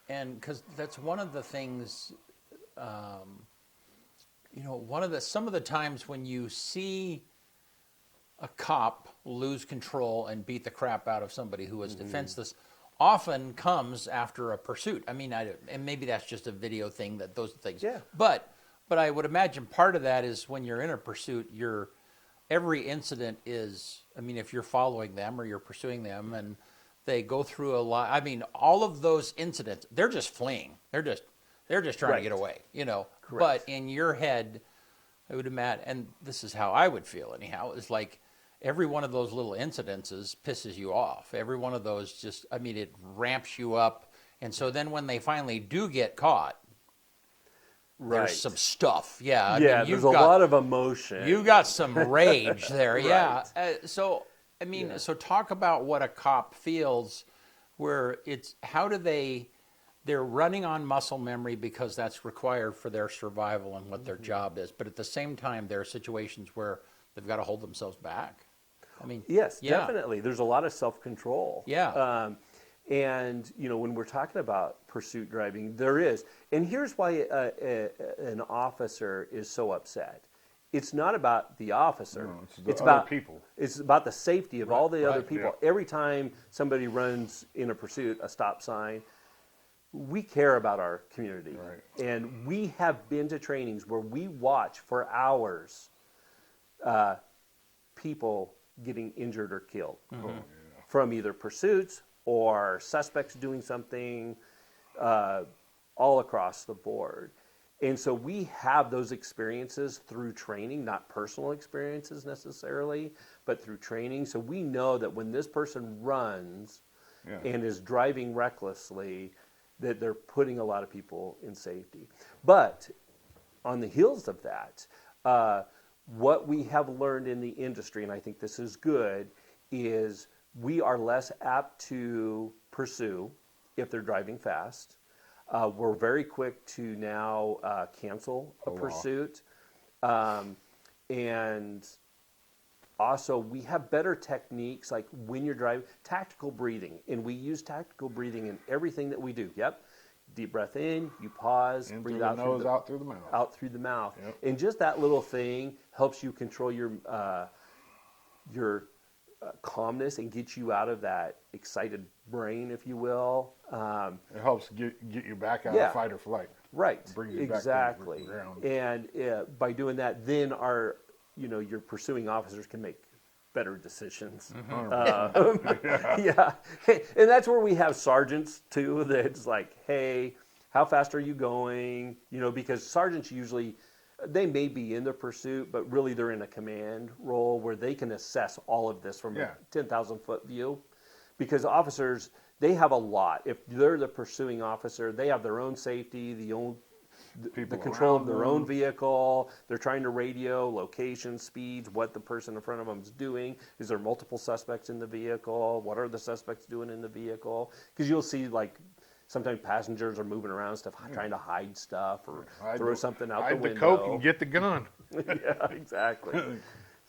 because that's one of the things, you know, some of the times when you see a cop lose control and beat the crap out of somebody who was defenseless, often comes after a pursuit. I mean, and maybe that's just a video thing, that those things. Yeah. But I would imagine part of that is when you're in a pursuit, every incident is, I mean, if you're following them or you're pursuing them and they go through a lot, I mean, all of those incidents, they're just fleeing. They're just trying to get Right. away, you know. Correct. But in your head, I would imagine, and this is how I would feel anyhow, is like every one of those little incidences pisses you off. Every one of those just, I mean, it ramps you up. And so then when they finally do get caught, Right. there's some stuff. Yeah. I Yeah, mean, there's a lot of emotion. You got some rage there. Right. Yeah. So, I mean, Yeah. so talk about what a cop feels, where it's, how do they're running on muscle memory because that's required for their survival and what their job is. But at the same time, there are situations where they've got to hold themselves back. I mean, Yes, yeah. definitely. There's a lot of self-control. Yeah. And, you know, when we're talking about pursuit driving, there is. And here's why an officer is so upset. It's not about the officer. No, it's the other about people. It's about the safety of all the other right, people. yeah. Every time somebody runs in a pursuit, a stop sign, we care about our community. Right. And we have been to trainings where we watch for hours people getting injured or killed from either pursuits or suspects doing something all across the board. And so we have those experiences through training, not personal experiences necessarily, but through training. So we know that when this person runs Yeah. and is driving recklessly, that they're putting a lot of people in safety. But on the heels of that, what we have learned in the industry, and I think this is good, is we are less apt to pursue if they're driving fast. We're very quick to now cancel a pursuit. And also, we have better techniques, like when you're driving, tactical breathing. And we use tactical breathing in everything that we do. Yep. Deep breath in, you pause, In breathe through the out nose, through the out through the mouth. out through the mouth. Yep. And just that little thing helps you control your calmness and get you out of that excited brain, if you will. It helps get you back out Yeah. of fight or flight. Right. Brings you back to the Exactly. ground. And by doing that, then your pursuing officers can make better decisions. Yeah. And that's where we have sergeants too. That's like, hey, how fast are you going? You know, because sergeants usually, they may be in the pursuit, but really they're in a command role where they can assess all of this from Yeah. a 10,000 foot view. Because officers, they have a lot. If they're the pursuing officer, they have their own safety, the People control of around their own them. vehicle. They're trying to radio location, speeds, what the person in front of them is doing. Is there multiple suspects in the vehicle? What are the suspects doing in the vehicle? Because you'll see, like, sometimes passengers are moving around and stuff, trying to hide stuff or throw something out the hide the window. coke and get the gun. Yeah, exactly.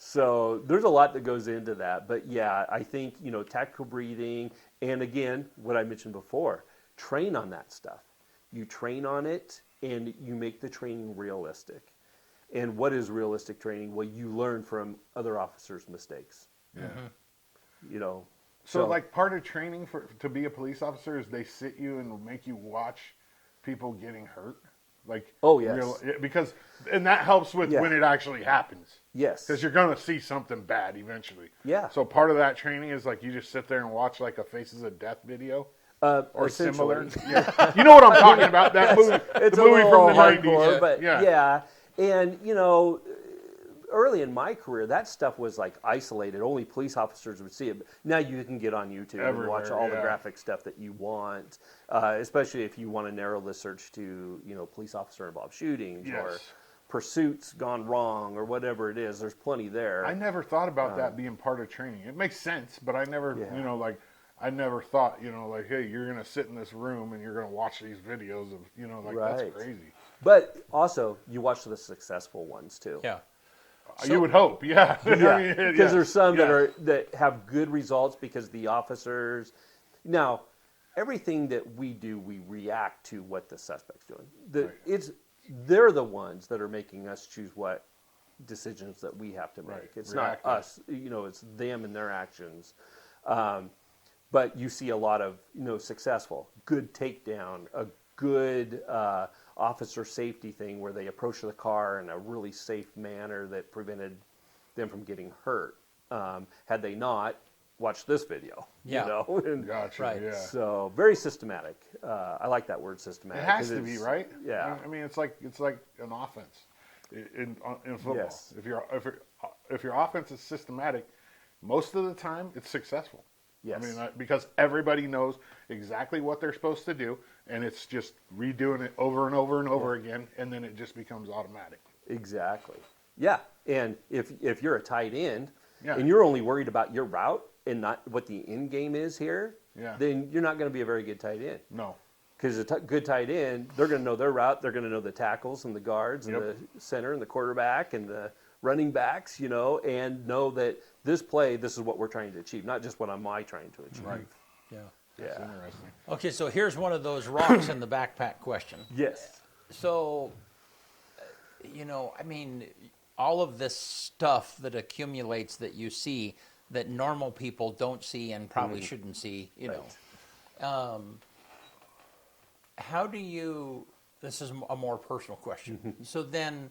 So there's a lot that goes into that. But yeah, I think, tactical breathing, and again, what I mentioned before, train on that stuff. You train on it and you make the training realistic. And what is realistic training? Well, you learn from other officers' mistakes. Yeah. So like part of training to be a police officer is they sit you and make you watch people getting hurt. Like, oh yes, and that helps with Yeah. when it actually happens. yes, Because you're going to see something bad eventually. Yeah. So part of that training is like you just sit there and watch like a Faces of Death video or similar. essentially. Yeah. You know what I'm talking about? That movie, It's the a movie little from the hardcore, 90s. but yeah. And early in my career, that stuff was like isolated. Only police officers would see it. But now you can get on YouTube and watch Everywhere, all the yeah. graphic stuff that you want, especially if you want to narrow the search to police officer involved shootings or Yes. pursuits gone wrong or whatever it is. There's plenty there. I never thought about that being part of training. It makes sense, but I never, Yeah. I never thought, like, hey, you're going to sit in this room and you're going to watch these videos of, Right. that's crazy. But also, you watch the successful ones too. Yeah. You would hope, yeah. Yeah, because there's some that have good results because the officers. Now, everything that we do, we react to what the suspect's doing. They're the ones that are making us choose what decisions that we have to make. Right. It's Reactive. not us. It's them and their actions. But you see a lot of successful, good takedown, a good officer safety thing where they approached the car in a really safe manner that prevented them from getting hurt. Had they not, watch this video. Yeah. And Gotcha, Right. yeah. so very systematic. I like that word systematic. It has 'cause to be, it's- right? Yeah. I mean, it's like an offense in football. Yes. If your offense is systematic, most of the time it's successful. Yes. I mean, because everybody knows exactly what they're supposed to do, and it's just redoing it over and over and over again, and then it just becomes automatic. Exactly. Yeah. And if you're a tight end Yeah. and you're only worried about your route and not what the end game is here, Yeah. then you're not going to be a very good tight end. No. Because a good tight end, they're going to know their route. They're going to know the tackles and the guards and Yep. the center and the quarterback and the running backs, and know that this play, this is what we're trying to achieve, not just what am I trying to achieve. Right. Yeah. That's Yeah. interesting. Okay, so here's one of those rocks in the backpack question. Yes. So, I mean, all of this stuff that accumulates that you see that normal people don't see and probably shouldn't see, Right. How do you? This is a more personal question. So then,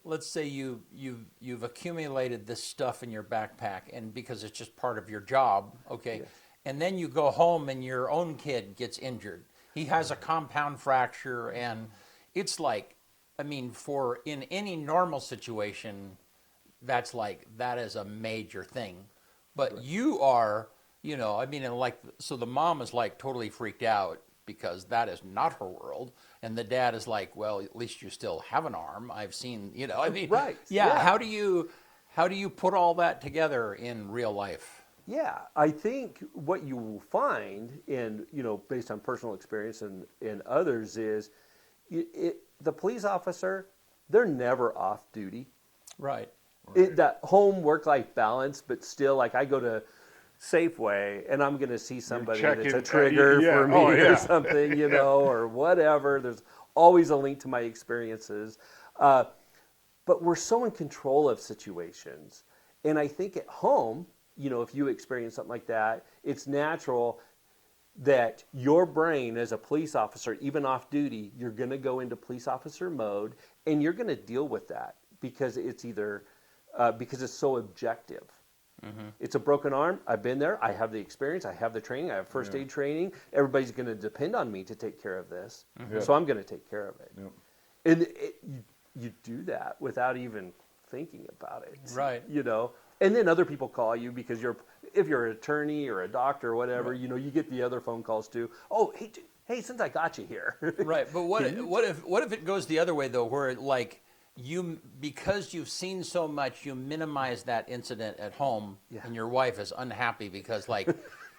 let's say you've accumulated this stuff in your backpack, and because it's just part of your job, okay. Yes. And then you go home, and your own kid gets injured. He has a compound fracture, and it's like, I mean, in any normal situation, that is a major thing. But you are, so the mom is like totally freaked out because that is not her world. And the dad is like, well, at least you still have an arm. I've seen, Right. Yeah. Yeah. How do you put all that together in real life? Yeah, I think what you will find, based on personal experience and others, is the police officer, they're never off duty. Right. That home work-life balance, but still, like I go to Safeway and I'm going to see somebody that's checking, a trigger yeah. for me Oh, yeah. or something, or whatever. There's always a link to my experiences. But we're so in control of situations. And I think at home, if you experience something like that, it's natural that your brain as a police officer, even off duty, you're going to go into police officer mode and you're going to deal with that because it's because it's so objective. Mm-hmm. It's a broken arm. I've been there. I have the experience. I have the training. I have first aid training. Everybody's going to depend on me to take care of this. Mm-hmm. So I'm going to take care of it. Yep. And you do that without even thinking about it. Right. And then other people call you because if you're an attorney or a doctor or whatever, you get the other phone calls too. Oh, hey, hey, since I got you here. Right, but what if it goes the other way though, where like because you've seen so much, you minimize that incident at home, Yeah. and your wife is unhappy because like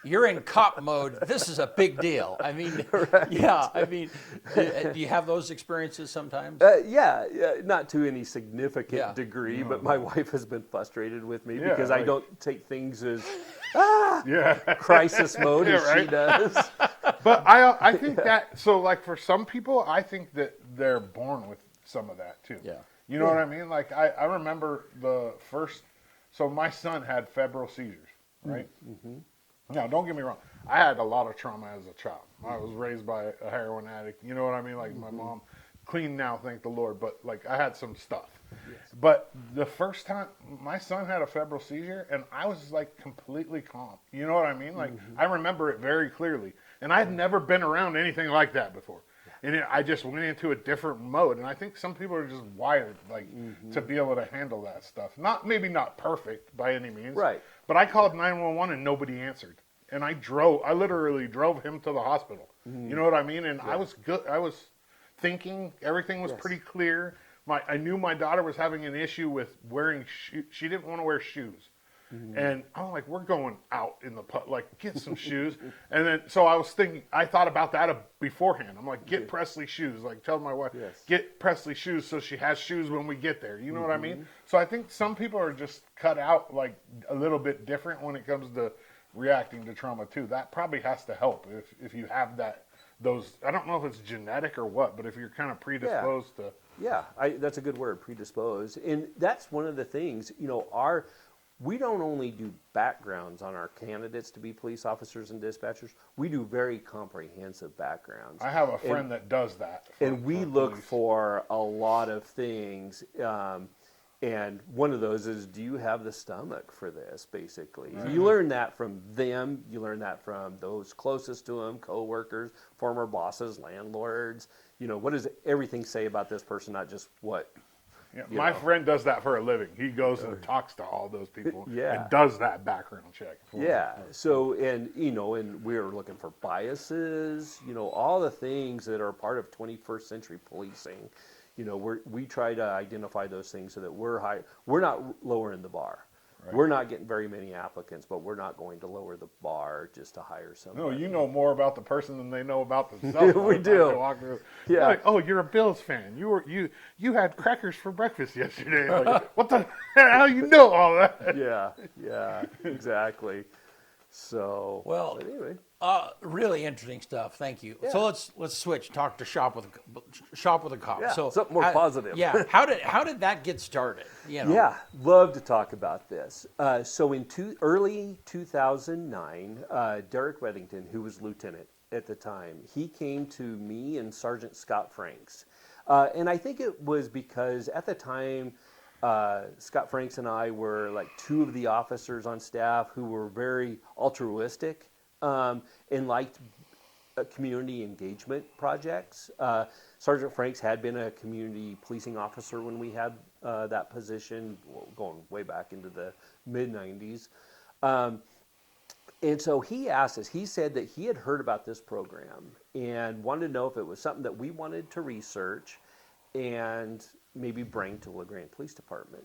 you're in cop mode. This is a big deal. I mean, yeah. I mean, do you have those experiences sometimes? Yeah, not to any significant Yeah. degree, but my wife has been frustrated with me Yeah, because I like- don't take things as Yeah. crisis mode as Yeah, she right. does. But I think that, so like for some people, I think that they're born with some of that too. Yeah. You know what I mean? Like I remember the first, so my son had febrile seizures, right? Now, don't get me wrong. I had a lot of trauma as a child. I was raised by a heroin addict. You know what I mean? Like my mom, clean now, thank the Lord. But like I had some stuff. But the first time my son had a febrile seizure, and I was like completely calm. You know what I mean? Like I remember it very clearly, and I had never been around anything like that before. And I just went into a different mode. And I think some people are just wired like to be able to handle that stuff. Maybe not perfect by any means. Right. But I called 911 and nobody answered. And I literally drove him to the hospital. You know what I mean? And I was good. I was thinking everything was pretty clear. I knew my daughter was having an issue with wearing shoes. She didn't want to wear shoes. And I'm like, we're going out in the like, get some shoes. And then, so I was thinking, I thought about that beforehand. I'm like, get Presley shoes. Like, tell my wife, get Presley shoes so she has shoes when we get there. You know what I mean? So I think some people are just cut out like a little bit different when it comes to reacting to trauma too. That probably has to help if you have those. I don't know if it's genetic or what, but if you're kind of predisposed to. Yeah, that's a good word, predisposed. And that's one of the things, we don't only do backgrounds on our candidates to be police officers and dispatchers. We do very comprehensive backgrounds. I have a friend that does that. And we look for a lot of things. And one of those is, do you have the stomach for this, basically? Right. You learn that from them. You learn that from those closest to them, coworkers, former bosses, landlords. What does everything say about this person, not just what... Yeah, my friend does that for a living. He goes and talks to all those people and does that background check. So, and we're looking for biases, all the things that are part of 21st century policing. We try to identify those things so that we're not lowering the bar. Right. We're not getting very many applicants, but we're not going to lower the bar just to hire somebody. No, you know more about the person than they know about themselves. We do. Yeah. Like, oh, you're a Bills fan. You had crackers for breakfast yesterday. Like, what the hell? You know all that? Yeah, exactly. So well, anyway, really interesting stuff. Thank you. Yeah. So let's switch. Talk to shop with a cop. Yeah, so something more positive. Yeah. How did that get started? Yeah, love to talk about this. So in early 2009, Derek Weddington, who was lieutenant at the time, he came to me and Sergeant Scott Franks, and I think it was because at the time. Scott Franks and I were like two of the officers on staff who were very altruistic and liked community engagement projects. Sergeant Franks had been a community policing officer when we had that position, going way back into the mid-90s. And so he asked us, he said that he had heard about this program and wanted to know if it was something that we wanted to research and maybe bring to LaGrange Police Department.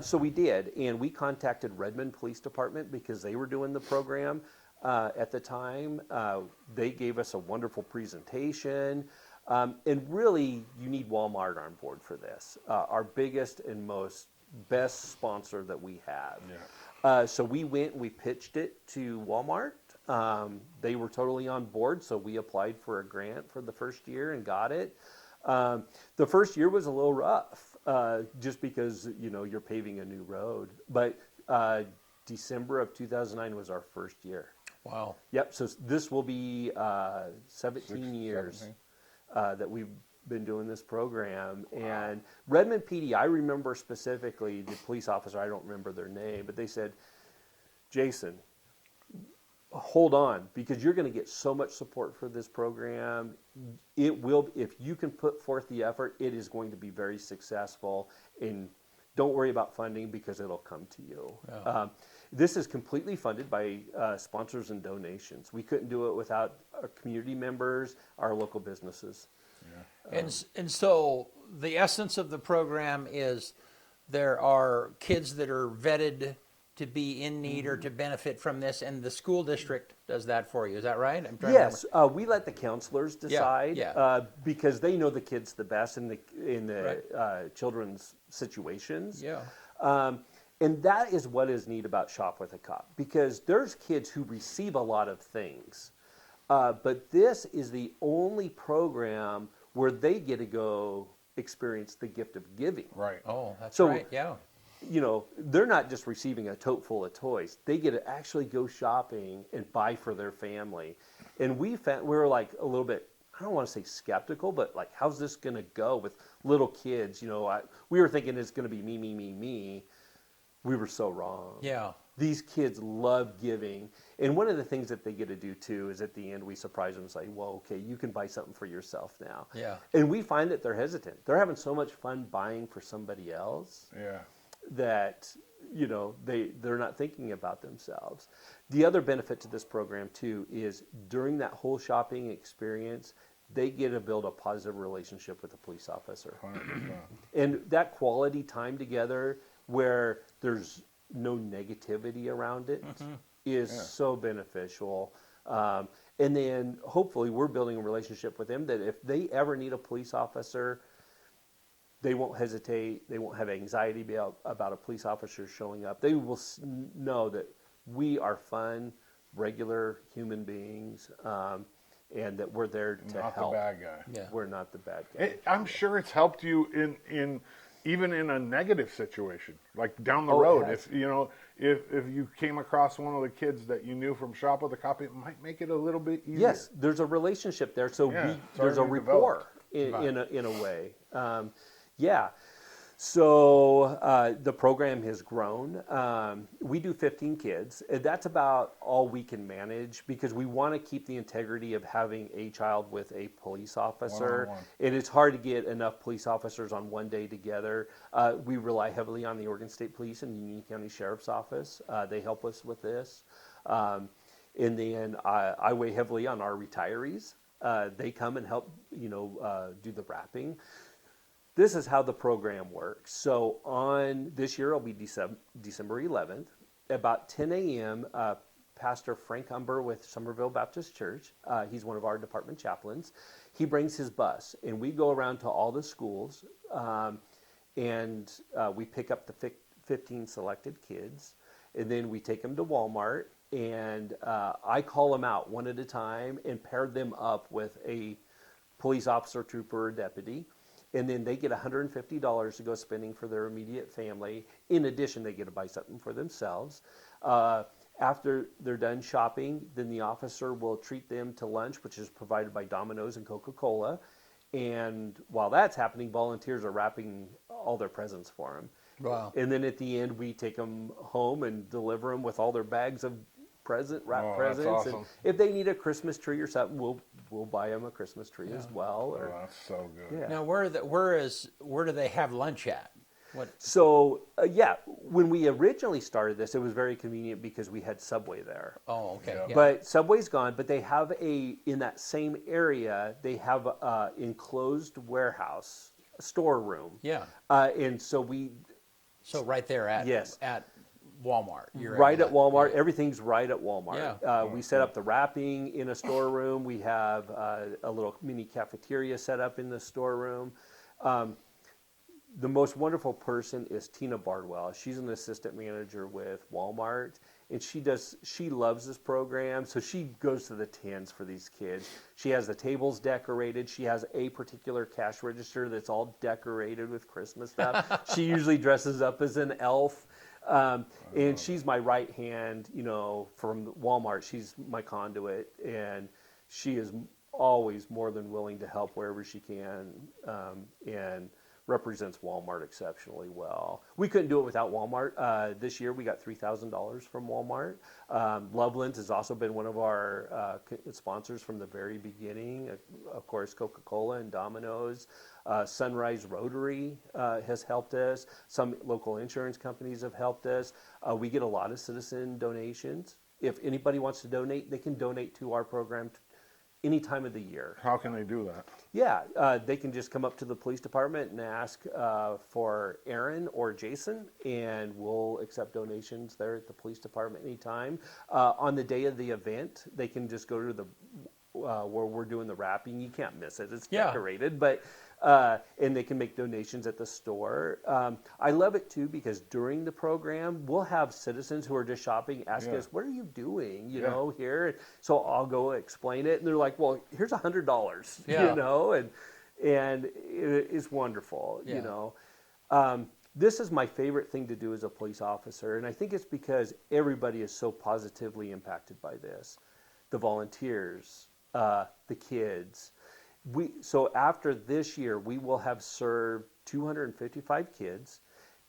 So we did, and we contacted Redmond Police Department because they were doing the program at the time. They gave us a wonderful presentation, and really, you need Walmart on board for this. Our biggest and best sponsor that we have. Yeah. So we went and we pitched it to Walmart. They were totally on board, so we applied for a grant for the first year and got it. The first year was a little rough, just because, you're paving a new road. But December of 2009 was our first year. Wow. Yep. So this will be 17 years that we've been doing this program. Wow. And Redmond PD, I remember specifically the police officer, I don't remember their name, but they said, Jason, hold on, because you're going to get so much support for this program. It will, if you can put forth the effort, it is going to be very successful. And don't worry about funding because it'll come to you. Yeah. This is completely funded by sponsors and donations. We couldn't do it without our community members, our local businesses. And so the essence of the program is there are kids that are vetted to be in need or to benefit from this, and the school district does that for you. Is that right? I'm trying to Yes, we let the counselors decide yeah. because they know the kids the best in the children's situations. Yeah. And that is what is neat about Shop with a Cop, because there's kids who receive a lot of things, but this is the only program where they get to go experience the gift of giving. Right. Oh, that's So- right. Yeah. You know, they're not just receiving a tote full of toys. They get to actually go shopping and buy for their family. And we were like a little bit, I don't want to say skeptical, but like, how's this going to go with little kids? You know, we were thinking it's going to be me, me, me, me. We were so wrong. Yeah. These kids love giving. And one of the things that they get to do too is at the end we surprise them and say, well, okay, you can buy something for yourself now. Yeah. And we find that they're hesitant. They're having so much fun buying for somebody else Yeah. that, you know, they're not thinking about themselves. The other benefit to this program too is during that whole shopping experience, they get to build a positive relationship with the police officer. 100%. And that quality time together where there's no negativity around it is so beneficial. And then hopefully we're building a relationship with them that if they ever need a police officer, they won't hesitate. They won't have anxiety about a police officer showing up. They will know that we are fun, regular human beings, and that we're there to Not help. the bad guy. Yeah. We're not the bad guy. I'm sure it's helped you in even in a negative situation, like down the Oh, it road. has. If you know, if you came across one of the kids that you knew from Shop with a Cop, it might make it a little bit easier. Yes, there's a relationship there. So Yeah, it's there's a already rapport developed. in a way. Yeah. So the program has grown. We do 15 kids. And that's about all we can manage because we want to keep the integrity of having a child with a police officer. One-on-one. And it's hard to get enough police officers on one day together. We rely heavily on the Oregon State Police and Union County Sheriff's Office. They help us with this. And then I weigh heavily on our retirees. They come and help, do the wrapping. This is how the program works. So on this year, it'll be December 11th. About 10 a.m., Pastor Frank Umber with Somerville Baptist Church, he's one of our department chaplains, he brings his bus, and we go around to all the schools, and we pick up the 15 selected kids, and then we take them to Walmart, and I call them out one at a time and pair them up with a police officer, trooper, or deputy. And then they get $150 to go spending for their immediate family. In addition, they get to buy something for themselves. After they're done shopping, then the officer will treat them to lunch, which is provided by Domino's and Coca-Cola. And while that's happening, volunteers are wrapping all their presents for them. Wow. And then at the end, we take them home and deliver them with all their bags of wrapped Oh, that's presents. awesome. And if they need a Christmas tree or something, we'll buy them a Christmas tree as well. Oh, Or, that's so good. yeah. Now, where do they have lunch at? What? So, when we originally started this, it was very convenient because we had Subway there. Oh, okay. Yeah. Yeah. But Subway's gone, but they have in that same area, they have a enclosed warehouse, a storeroom. Yeah. And so So right there at Yes. at Walmart. You're right able at to- Walmart, everything's right at Walmart. Yeah. We set up the wrapping in a storeroom. We have a little mini cafeteria set up in the storeroom. The most wonderful person is Tina Bardwell. She's an assistant manager with Walmart, and she loves this program, so she goes to the tens for these kids. She has the tables decorated. She has a particular cash register that's all decorated with Christmas stuff. She usually dresses up as an elf. And she's my right hand, from Walmart. She's my conduit, and she is always more than willing to help wherever she can. And represents Walmart exceptionally well. We couldn't do it without Walmart. This year we got $3,000 from Walmart. Loveland's has also been one of our sponsors from the very beginning. Of course, Coca-Cola and Domino's. Sunrise Rotary has helped us. Some local insurance companies have helped us. We get a lot of citizen donations. If anybody wants to donate, they can donate to our program any time of the year. How can they do that? Yeah, they can just come up to the police department and ask for Aaron or Jason, and we'll accept donations there at the police department anytime. On the day of the event, they can just go to the where we're doing the wrapping. You can't miss it; it's decorated, but. And they can make donations at the store. I love it too because during the program we'll have citizens who are just shopping ask us, "What are you doing?" You know, here. So I'll go explain it, and they're like, "Well, here's $100." You know, and it is wonderful. You know, this is my favorite thing to do as a police officer, and I think it's because everybody is so positively impacted by this. The volunteers, the kids. So after this year, we will have served 255 kids.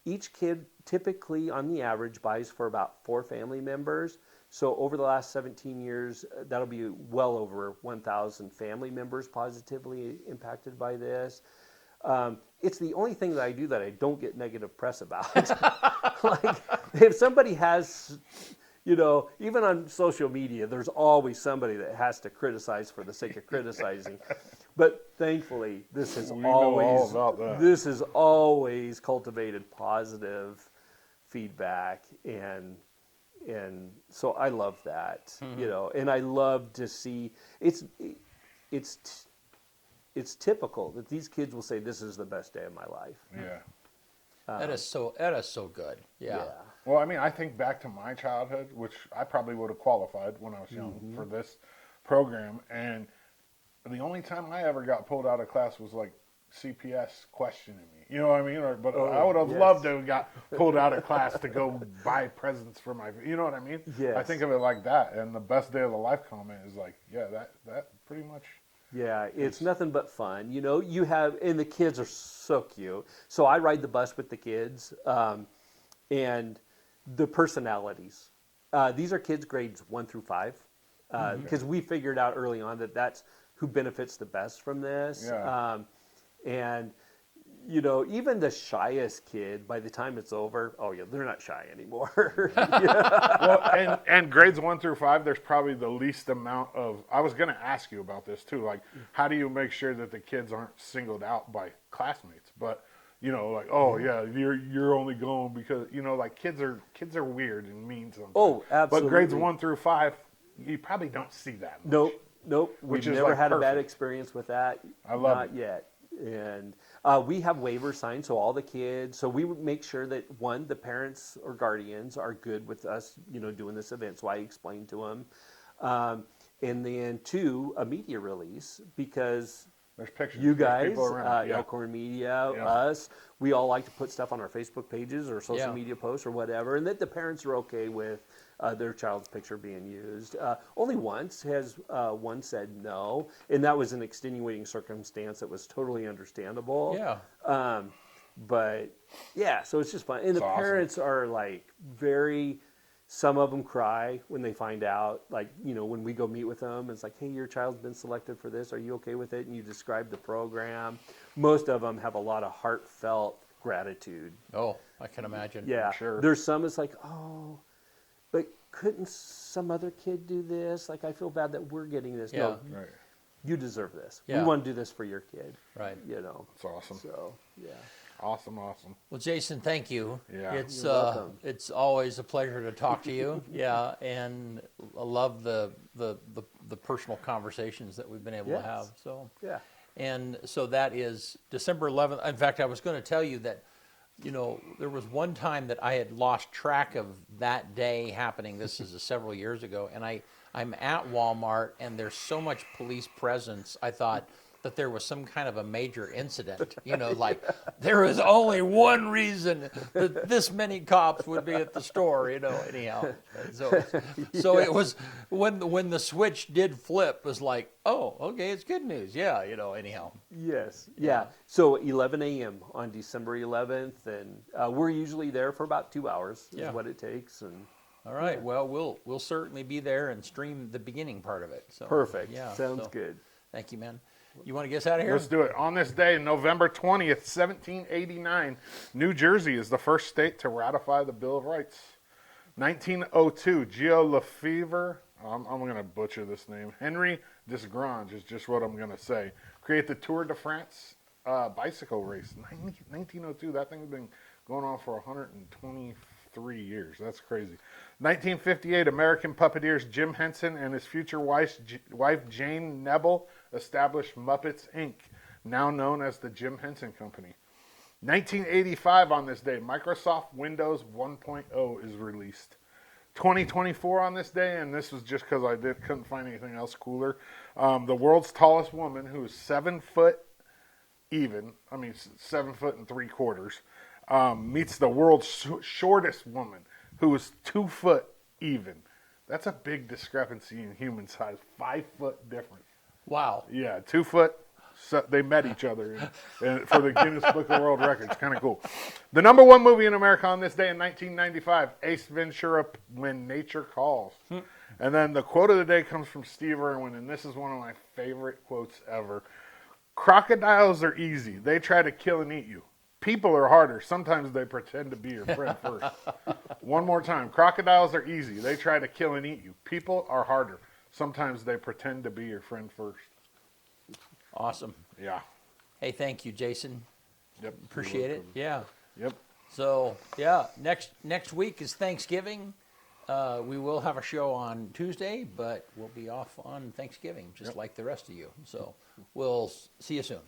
Each kid typically, on the average, buys for about 4 family members. So over the last 17 years, that'll be well over 1,000 family members positively impacted by this. It's the only thing that I do that I don't get negative press about. Like, if somebody has... You know, even on social media, there's always somebody that has to criticize for the sake of criticizing. But thankfully, this has always cultivated positive feedback, and so I love that. You know, and I love to see it's typical that these kids will say, "This is the best day of my life." Yeah. That is so good. Yeah. Well, I mean, I think back to my childhood, which I probably would have qualified when I was young for this program, and the only time I ever got pulled out of class was like CPS questioning me. You know what I mean? But I would have loved to have got pulled out of class to go buy presents for my. You know what I mean? Yes. I think of it like that, and the best day of the life comment is like, yeah, that pretty much. Yeah, it's nothing but fun. You know, and the kids are so cute. So I ride the bus with the kids, and the personalities. These are kids grades 1 through 5, because we figured out early on that that's who benefits the best from this. Yeah. And you know, even the shyest kid, by the time it's over, they're not shy anymore. Well, and grades 1 through 5, there's probably the least amount of. I was going to ask you about this too. Like, how do you make sure that the kids aren't singled out by classmates? But you know, like, you're only going because like kids are weird and mean sometimes. Oh, absolutely. But grades 1 through 5, you probably don't see that much. Nope. We've never had a bad experience with that. I love Not it. yet. And we have waivers signed, so all the kids. So we would make sure that the parents or guardians are good with us, doing this event. So I explained to them, and then 2, a media release, because there's pictures. you guys, people around. Elkhorn Media, us, we all like to put stuff on our Facebook pages or social media posts or whatever, and that the parents are okay with their child's picture being used. Only once has one said no, and that was an extenuating circumstance that was totally understandable. Yeah. But yeah, so it's just fun, and the parents are like some of them cry when they find out, like, when we go meet with them, it's like, hey, your child's been selected for this. Are you okay with it? And you describe the program. Most of them have a lot of heartfelt gratitude. Oh, I can imagine. Yeah. Sure. There's some it's like, oh, but couldn't some other kid do this? Like, I feel bad that we're getting this. Yeah. No, Right. you deserve this. Yeah. We want to do this for your kid. Right. It's awesome. So, yeah. Awesome. Well, Jason, thank you. Yeah. It's You're welcome. it's always a pleasure to talk to you. Yeah, and I love the personal conversations that we've been able to have. So Yeah. and so that is December 11th. In fact, I was going to tell you that, there was one time that I had lost track of that day happening. This is several years ago, and I'm at Walmart, and there's so much police presence. I thought, that there was some kind of a major incident. You know, like there was only one reason that this many cops would be at the store. You know, anyhow. So it was when the switch did flip, it was like, oh, okay, it's good news. Yeah, you know, anyhow. Yes. Yeah. So 11 a.m. on December 11th, and we're usually there for about 2 hours. Is Yeah. what it takes. And All right. Well, we'll certainly be there and stream the beginning part of it. So perfect. Yeah. Sounds so, good. Thank you, man. You want to get us out of here? Let's do it. On this day, November 20th, 1789, New Jersey is the first state to ratify the Bill of Rights. 1902, Geo Lefevre, I'm going to butcher this name, Henry Desgrange is just what I'm going to say, create the Tour de France bicycle race. 1902, that thing's been going on for 123 years. That's crazy. 1958, American puppeteers Jim Henson and his future wife Jane Nebel established Muppets Inc., now known as the Jim Henson Company. 1985 on this day, Microsoft Windows 1.0 is released. 2024 on this day, and this was just because I couldn't find anything else cooler, the world's tallest woman, who is 7 foot even, 7 foot and 3/4, meets the world's shortest woman, who is 2 foot even. That's a big discrepancy in human size. 5 foot difference. Wow. Yeah, 2 foot. So they met each other for the Guinness Book of World Records. Kind of cool. The number one movie in America on this day in 1995, Ace Ventura, When Nature Calls. And then the quote of the day comes from Steve Irwin, and this is one of my favorite quotes ever. Crocodiles are easy. They try to kill and eat you. People are harder. Sometimes they pretend to be your friend first. One more time. Crocodiles are easy. They try to kill and eat you. People are harder. Sometimes they pretend to be your friend first. Awesome. Yeah. Hey, thank you, Jason. Yep. Appreciate it. Yeah. Yep. So yeah, next week is Thanksgiving. We will have a show on Tuesday, but we'll be off on Thanksgiving, just like the rest of you. So we'll see you soon.